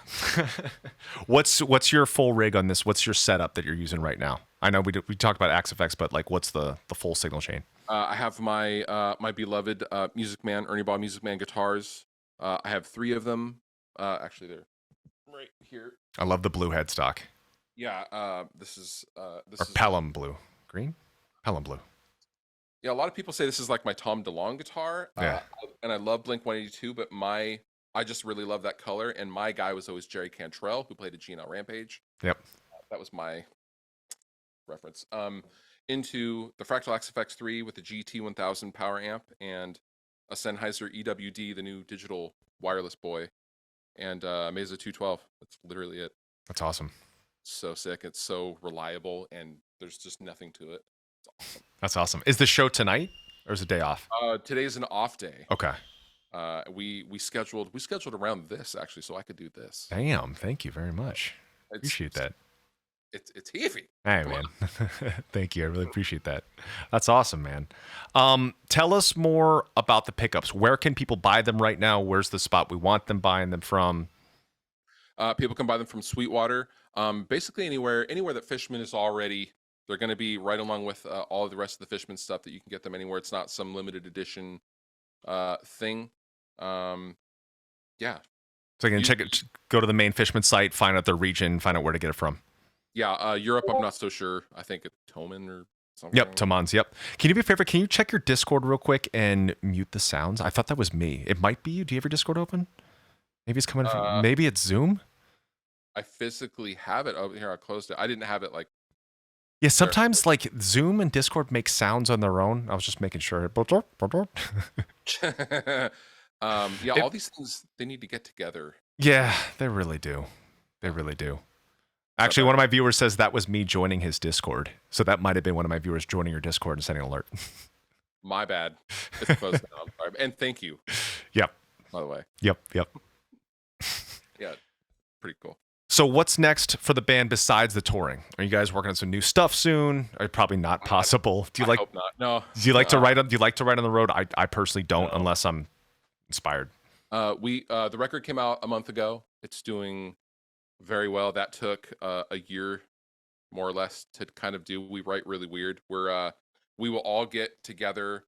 What's your full rig on this? What's your setup that you're using right now? I know we talked about Axe FX, but like, what's the full signal chain? I have my my beloved Music Man, Ernie Ball Music Man guitars. I have 3 of them. Actually, they're right here. I love the blue headstock. Yeah. This is Pelham blue, green, Pelham blue. Yeah, a lot of people say this is like my Tom DeLonge guitar. Yeah. And I love Blink 182, but I just really love that color. And my guy was always Jerry Cantrell, who played a GNL Rampage. Yep. That was my reference. Into the Fractal Axe FX3 with the GT1000 power amp and a Sennheiser EWD, the new digital wireless boy, and Mesa 212. That's literally it. That's awesome. So sick. It's so reliable, and there's just nothing to it. It's awesome. That's awesome. Is the show tonight or is it day off? Today's an off day. Okay. We scheduled around this actually, so I could do this. Damn. Thank you very much. Appreciate that. It's Heafy. Hey, man. Thank you. I really appreciate that. That's awesome, man. Tell us more about the pickups. Where can people buy them right now? Where's the spot we want them buying them from? People can buy them from Sweetwater. Basically anywhere that Fishman is already. They're going to be right along with all of the rest of the Fishman stuff that you can get them anywhere. It's not some limited edition thing. Yeah. So you can go to the main Fishman site, find out their region, find out where to get it from. Yeah, Europe, I'm not so sure. I think it's Toman or something. Yep, Tomans, yep. Can you do me a favor? Can you check your Discord real quick and mute the sounds? I thought that was me. It might be you. Do you have your Discord open? Maybe it's coming from, maybe it's Zoom? I physically have it over here. I closed it. I didn't have it like... Yeah, sometimes like Zoom and Discord make sounds on their own. I was just making sure. Yeah, all these things, they need to get together. Yeah, they really do. They really do. Actually, one of my viewers says that was me joining his Discord. So that might have been one of my viewers joining your Discord and sending an alert. My bad. It's closed now. I'm sorry. And thank you. Yep. By the way. Yep. Yeah, pretty cool. So what's next for the band besides the touring? Are you guys working on some new stuff soon? Or probably not possible. I hope not. No. Do you like to write on? Do you like to write on the road? I personally don't, No. unless I'm inspired. The record came out a month ago. It's doing very well. That took a year, more or less, to kind of do. We write really weird. We will all get together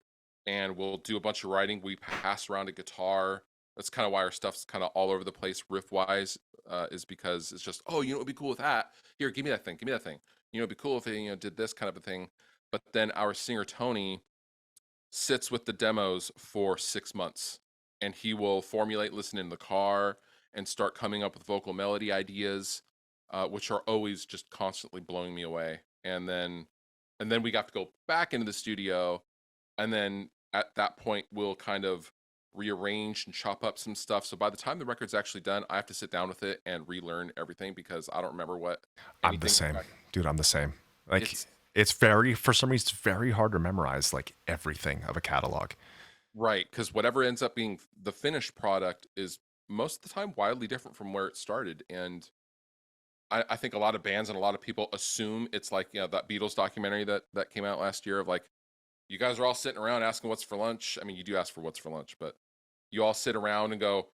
and we'll do a bunch of writing. We pass around a guitar. That's kind of why our stuff's kind of all over the place riff wise, is because it's just, oh, you know what would be cool with that? Here, give me that thing. Give me that thing. You know, it'd be cool if they, did this kind of a thing. But then our singer Tony sits with the demos for 6 months, and he will formulate, listen in the car, and start coming up with vocal melody ideas, which are always just constantly blowing me away. And then we got to go back into the studio, and then at that point we'll kind of rearrange and chop up some stuff. So by the time the record's actually done, I have to sit down with it and relearn everything because I don't remember what I'm the anything. same, dude. I'm the same. Like It's it's very, for some reason, it's very hard to memorize like everything of a catalog. right, because whatever ends up being the finished product is most of the time wildly different from where it started. And I think a lot of bands and a lot of people assume it's like, that Beatles documentary that came out last year of like, you guys are all sitting around asking what's for lunch. I mean, you do ask for what's for lunch, but you all sit around and go,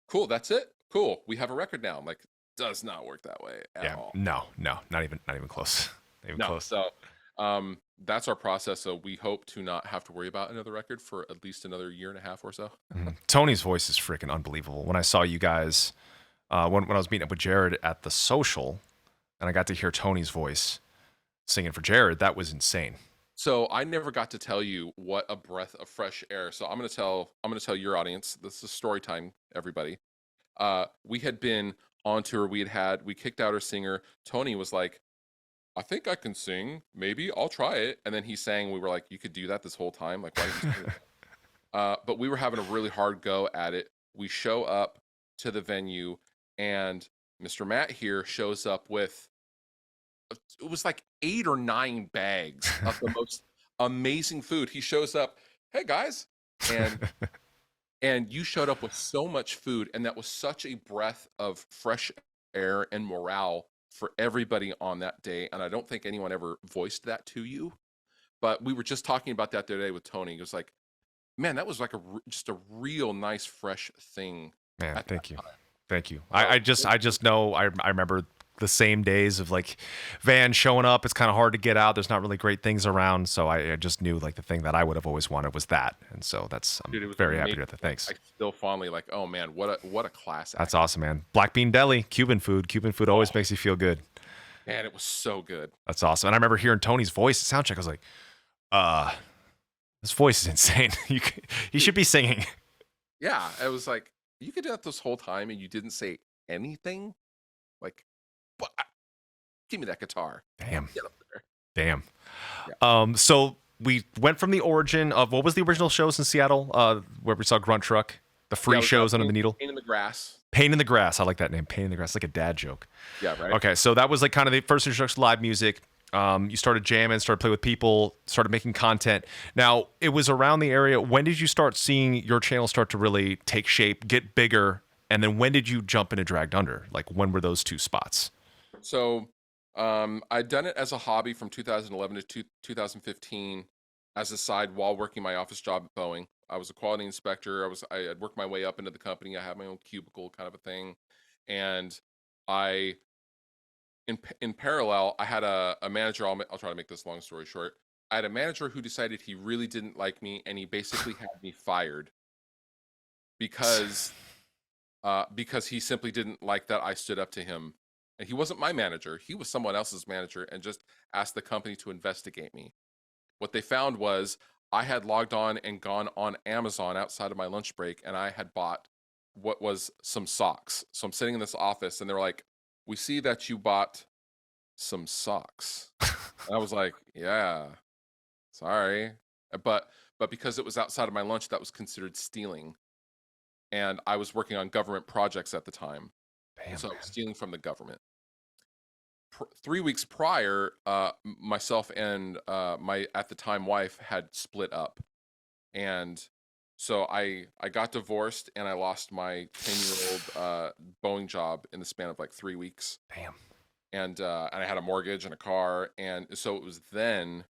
cool, that's it. Cool. We have a record now. I'm like, does not work that way at all. No, not even close. Not even No. close. So that's our process. So we hope to not have to worry about another record for at least another year and a half or so. Tony's voice is freaking unbelievable. When I saw you guys, when I was meeting up with Jared at the social, and I got to hear Tony's voice singing for Jared, that was insane. So I never got to tell you what a breath of fresh air. So I'm gonna tell your audience. This is story time, everybody. We had been on tour. We kicked out our singer. Tony was like, I think I can sing. Maybe I'll try it. And then he sang. We were like, you could do that this whole time. Like, why didn't you do that? But we were having a really hard go at it. We show up to the venue, and Mr. Matt here shows up with, it was like 8 or 9 bags of the most amazing food. He shows up, hey guys, and you showed up with so much food, and that was such a breath of fresh air and morale for everybody on that day. And I don't think anyone ever voiced that to you, but we were just talking about that the other day with Tony. He was like, man, that was like just a real nice fresh thing. Man, thank you. I just know I remember the same days of like Van showing up. It's kind of hard to get out. There's not really great things around, so I just knew like the thing that I would have always wanted was that, and so I'm Dude, it was very happy amazing. to hear that. Thanks. I still fondly like, oh man, what a class That's act. awesome, man. Black Bean Deli, Cuban food. Cuban food always makes you feel good. Man, it was so good. That's awesome. And I remember hearing Tony's voice at soundcheck. I was like, this voice is insane. He should be singing. Yeah, I was like, you could do that this whole time and you didn't say anything. Like, but give me that guitar. Damn. Get up there. Damn. Yeah. So we went from the origin of, what was the original shows in Seattle, where we saw Grunt Truck, the free shows under the needle. Pain in the Grass. Pain in the Grass. I like that name. Pain in the Grass. It's like a dad joke. Yeah, right. Okay, so that was like kind of the first introduction to live music. You started jamming, started playing with people, started making content. Now, it was around the area. When did you start seeing your channel start to really take shape, get bigger? And then when did you jump into Dragged Under? Like, when were those two spots? So I'd done it as a hobby from 2011 to 2015 as a side while working my office job at Boeing. I was a quality inspector. I had worked my way up into the company. I had my own cubicle kind of a thing. And in parallel, I had a manager. I'll try to make this long story short. I had a manager who decided he really didn't like me, and he basically had me fired because he simply didn't like that I stood up to him. And he wasn't my manager. He was someone else's manager, and just asked the company to investigate me. What they found was I had logged on and gone on Amazon outside of my lunch break, and I had bought what was some socks. So I'm sitting in this office, and they're like, we see that you bought some socks. And I was like, yeah, sorry. But because it was outside of my lunch, that was considered stealing. And I was working on government projects at the time. Damn, so I was stealing from the government. 3 weeks prior, myself and my at the time wife had split up, and So I got divorced and I lost my 10-year-old Boeing job in the span of like 3 weeks. Damn. And I had a mortgage and a car, and so it was then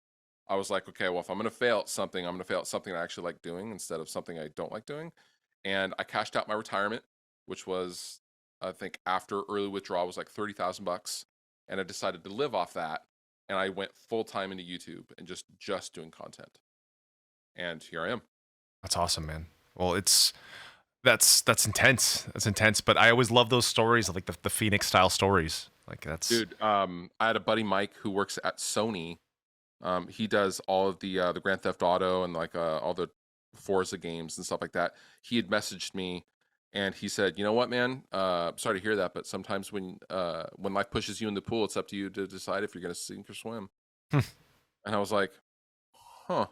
I was like, okay, well, if I'm gonna fail at something, I'm gonna fail at something I actually like doing instead of something I don't like doing. And I cashed out my retirement, which was, I think, after early withdrawal was like $30,000, and I decided to live off that. And I went full time into YouTube and just doing content. And here I am. That's awesome, man. Well, that's intense. That's intense. But I always love those stories of like the Phoenix style stories. Like that's Dude, I had a buddy Mike who works at Sony. He does all of the Grand Theft Auto and like all the Forza games and stuff like that. He had messaged me and he said, "You know what, man? Sorry to hear that, but sometimes when life pushes you in the pool, it's up to you to decide if you're going to sink or swim." And I was like, "Huh,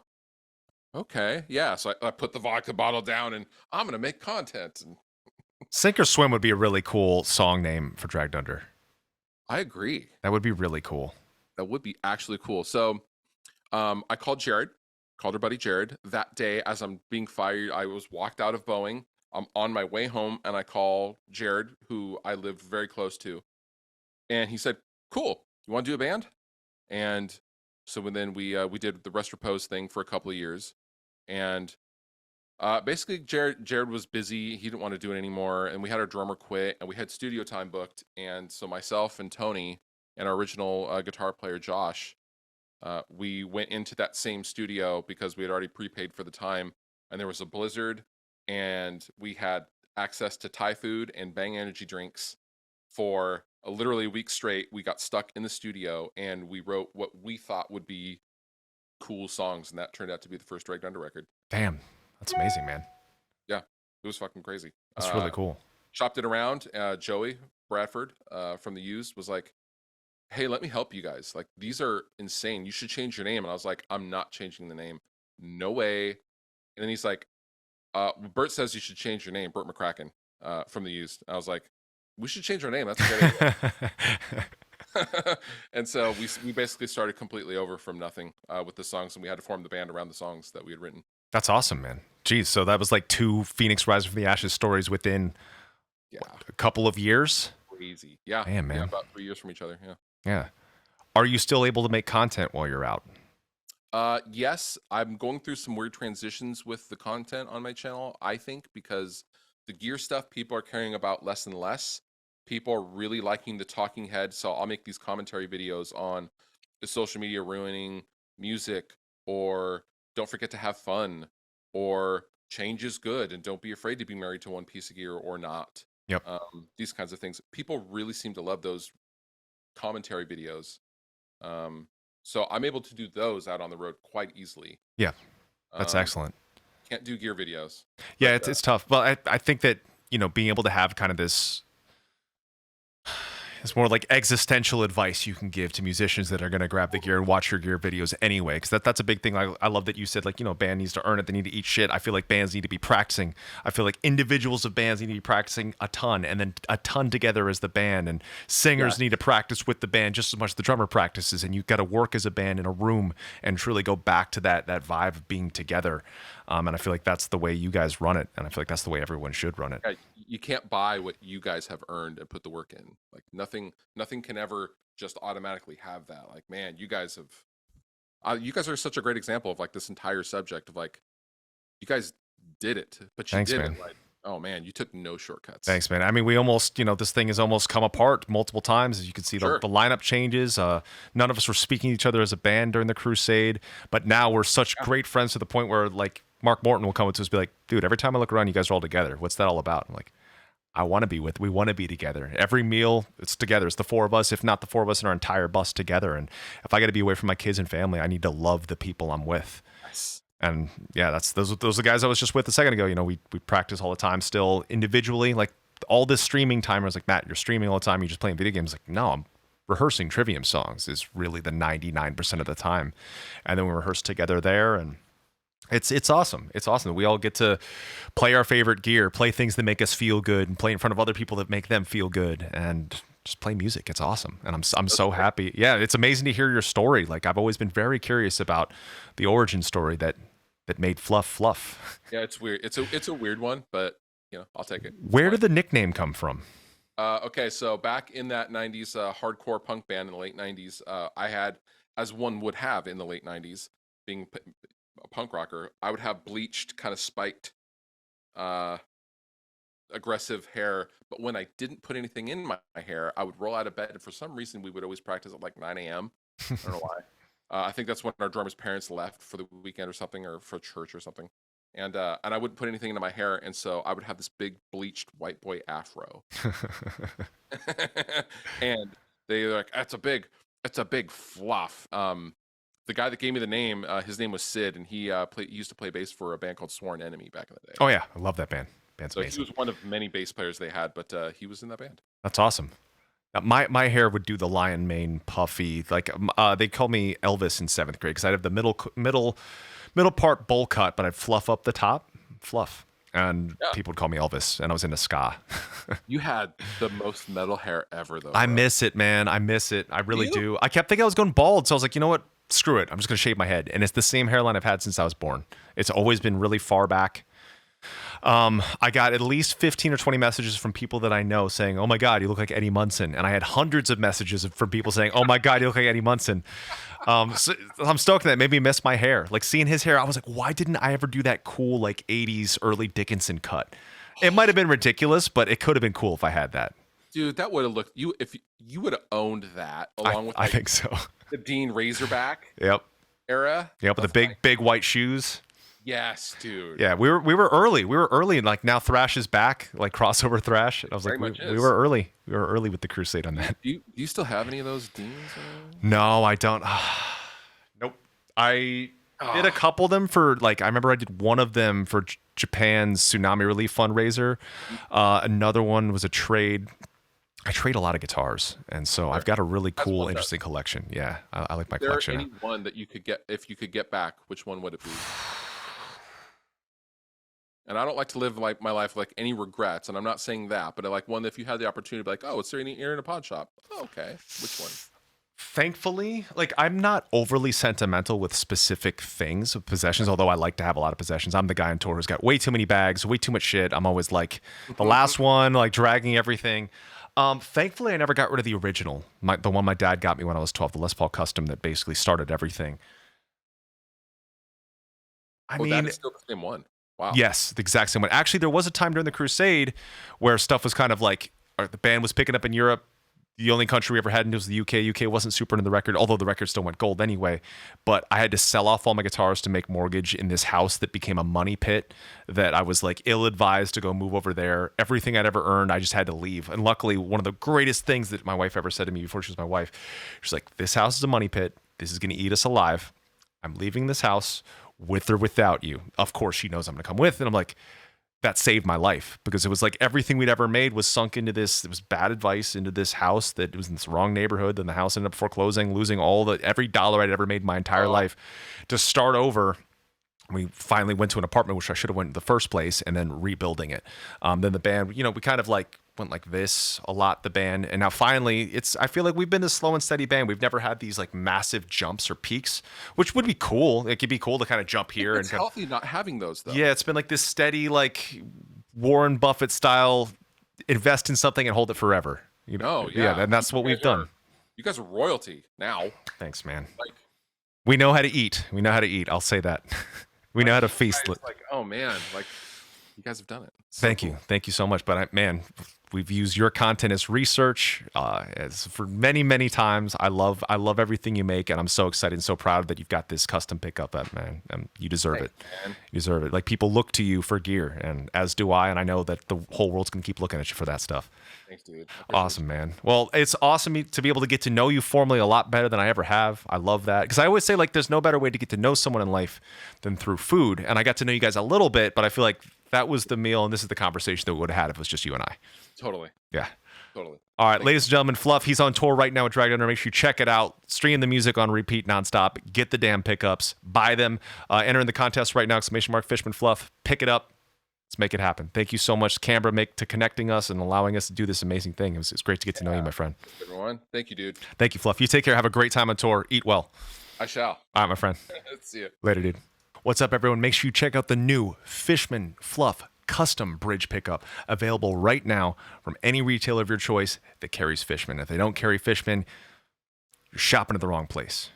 okay, yeah." So I put the vodka bottle down and I'm going to make content. And Sink or Swim would be a really cool song name for Dragged Under. I agree. That would be really cool. That would be actually cool. So I called Jared, called her buddy Jared. That day, as I'm being fired, I was walked out of Boeing. I'm on my way home, and I call Jared, who I lived very close to, and he said, "Cool, you want to do a band?" And so then we did the Rest Repose thing for a couple of years, and basically Jared was busy. He didn't want to do it anymore, and we had our drummer quit, and we had studio time booked, and so myself and Tony and our original guitar player Josh. We went into that same studio because we had already prepaid for the time, and there was a blizzard, and we had access to Thai food and Bang energy drinks for literally a week straight. We got stuck in the studio, and we wrote what we thought would be cool songs, and that turned out to be the first Dragged Under record. Damn, that's amazing, man. Yeah, it was fucking crazy. That's really cool. Shopped it around. Joey Bradford from the Used was like, "Hey, let me help you guys. Like, these are insane. You should change your name." And I was like, "I'm not changing the name. No way." And then he's like, Bert says you should change your name, Bert McCracken, from the Used. I was like, "We should change our name. That's a great idea." And so we basically started completely over from nothing with the songs, and we had to form the band around the songs that we had written. That's awesome, man. Geez, so that was like two Phoenix Rising from the Ashes stories within a couple of years? Crazy. Yeah. Damn, man. Yeah, about 3 years from each other. Yeah. Yeah. Are you still able to make content while you're out? Yes, I'm going through some weird transitions with the content on my channel, I think, because the gear stuff people are caring about less and less. People are really liking the talking head, so I'll make these commentary videos on the social media ruining music, or don't forget to have fun, or change is good and don't be afraid to be married to one piece of gear or not. Yep. These kinds of things. People really seem to love those commentary videos. So I'm able to do those out on the road quite easily. Yeah, that's excellent. Can't do gear videos. Yeah, it's tough. But I think that, being able to have kind of this, it's more like existential advice you can give to musicians that are going to grab the gear and watch your gear videos anyway. Because that's a big thing. I love that you said, like, band needs to earn it. They need to eat shit. I feel like bands need to be practicing. I feel like individuals of bands need to be practicing a ton, and then a ton together as the band. And singers need to practice with the band just as much as the drummer practices. And you've got to work as a band in a room and truly go back to that vibe of being together. And I feel like that's the way you guys run it. And I feel like that's the way everyone should run it. Yeah, you can't buy what you guys have earned and put the work in. Like nothing can ever just automatically have that. Like, man, you guys are such a great example of like this entire subject of like, you guys did it, but you did it. Like, oh man, you took no shortcuts. Thanks, man. I mean, we almost, this thing has almost come apart multiple times. As you can see, the lineup changes. None of us were speaking to each other as a band during the Crusade, but now we're such great friends to the point where like Mark Morton will come up to us and be like, "Dude, every time I look around, you guys are all together. What's that all about?" I'm like, we want to be together. Every meal, it's together. It's the four of us, if not the four of us in our entire bus together. And if I got to be away from my kids and family, I need to love the people I'm with. Yes. And yeah, those are the guys I was just with a second ago. We practice all the time still individually. Like all this streaming time, I was like, "Matt, you're streaming all the time. You're just playing video games." Like, no, I'm rehearsing Trivium songs is really the 99% of the time. And then we rehearse together there, and it's awesome. It's awesome that we all get to play our favorite gear, play things that make us feel good, and play in front of other people that make them feel good, and just play music. It's awesome, and I'm so happy. Yeah, it's amazing to hear your story. Like, I've always been very curious about the origin story that that made Fluff Fluff. Yeah, it's weird. It's a weird one, but I'll take it. Where did the nickname come from? Okay, so back in that 90s hardcore punk band in the late 90s, I had, as one would have in the late 90s, being a punk rocker, I would have bleached, kind of spiked, aggressive hair. But when I didn't put anything in my hair, I would roll out of bed. And for some reason, we would always practice at like 9 a.m. I don't know why. I think that's when our drummer's parents left for the weekend or something, or for church or something. And I wouldn't put anything into my hair, and so I would have this big bleached white boy afro. And they're like, "That's a big fluff." The guy that gave me the name, his name was Sid, and he used to play bass for a band called Sworn Enemy back in the day. Oh yeah, I love that band. Band's So amazing. he was one of many bass players they had, but he was in that band. That's awesome. My hair would do the lion mane puffy. Like they called me Elvis in 7th grade because I'd have the middle part bowl cut, but I'd fluff up the top, fluff, and people would call me Elvis, and I was into ska. You had the most metal hair ever, though. I miss it, man. I miss it. I really do. I kept thinking I was going bald, so I was like, you know what? Screw it. I'm just gonna shave my head, and it's the same hairline I've had since I was born. It's always been really far back. I got at least 15 or 20 messages from people that I know saying, "Oh my God, you look like Eddie Munson," and I had hundreds of messages from people saying, "Oh my God, you look like Eddie Munson." So I'm stoked that it made me miss my hair. Like seeing his hair, I was like, why didn't I ever do that cool like 80s early Dickinson cut? It might have been ridiculous, but it could have been cool if I had that. Dude, that would have looked if you would have owned that along with I think so. the Dean Razorback Yep. era. Yep. With the big white shoes. Yes, dude. Yeah, we were early. We were early, and like now thrash is back, like crossover thrash. And I was Very like, much we is. were early. We were early with the crusade on that. Do you still have any of those Deans? No, I don't. Nope. I did a couple of them for like I remember I did one of them for Japan's tsunami relief fundraiser. Another one was a trade. I trade a lot of guitars, and so I've got a really cool, interesting collection. Yeah, I like my collection. Is there any one that you could get if you could get back? Which one would it be? And I don't like to live like my life like any regrets, and I'm not saying that, but I like one that if you had the opportunity to be like, oh, it's there you're in a pawn shop. Oh, okay, which one? Thankfully, like I'm not overly sentimental with specific things of possessions, although I like to have a lot of possessions. I'm the guy on tour who's got way too many bags, way too much shit. I'm always like the last one, like dragging everything. Thankfully, I never got rid of the original, the one my dad got me when I was 12, the Les Paul Custom that basically started everything. I mean, that is still the same one. Wow. Yes, the exact same one. Actually, there was a time during the Crusade where stuff was kind of like the band was picking up in Europe. The only country we ever had was the UK. UK wasn't super into the record, although the record still went gold anyway. But I had to sell off all my guitars to make mortgage in this house that became a money pit that I was like ill-advised to go move over there. Everything I'd ever earned, I just had to leave. And luckily, one of the greatest things that my wife ever said to me before she was my wife, she's like, this house is a money pit. This is going to eat us alive. I'm leaving this house with or without you. Of course, she knows I'm going to come with. And I'm like, that saved my life because it was like everything we'd ever made was sunk into this. It was bad advice into this house that was in this wrong neighborhood. Then the house ended up foreclosing, losing every dollar I'd ever made my entire life to start over. We finally went to an apartment, which I should have went in the first place, and then rebuilding it. Then the band, we kind of like went like this a lot, the band. And now finally I feel like we've been this slow and steady band. We've never had these like massive jumps or peaks, which would be cool. It could be cool to kind of jump here. It's healthy not having those though. Yeah, it's been like this steady, like Warren Buffett style, invest in something and hold it forever. Yeah, and that's what we've done. You guys are royalty now. Thanks, man. Like, we know how to eat. I'll say that. We know how to feast. Like, oh man, like you guys have done it. Thank you so much. But man, we've used your content as research as for many, many times. I love everything you make, and I'm so excited and so proud that you've got this custom pickup. Man, you deserve it. Man. You deserve it. Like people look to you for gear, and as do I. And I know that the whole world's gonna keep looking at you for that stuff. Thanks, dude. Awesome, man. Well, it's awesome to be able to get to know you formally a lot better than I ever have. I love that because I always say like there's no better way to get to know someone in life than through food. And I got to know you guys a little bit, but I feel like that was the meal, and this is the conversation that we would have had if it was just you and I. Totally. Yeah. Totally. All right, ladies and gentlemen, Fluff, he's on tour right now with Dragon Under. Make sure you check it out. Stream the music on repeat nonstop. Get the damn pickups. Buy them. Enter in the contest right now, !Fishman Fluff. Pick it up. Let's make it happen. Thank you so much, Canberra, to connecting us and allowing us to do this amazing thing. It's great to get to know you, my friend. Everyone, thank you, dude. Thank you, Fluff. You take care. Have a great time on tour. Eat well. I shall. All right, my friend. See you. Later, dude. What's up, everyone? Make sure you check out the new Fishman Fluff custom bridge pickup, available right now from any retailer of your choice that carries Fishman. If they don't carry Fishman, you're shopping at the wrong place.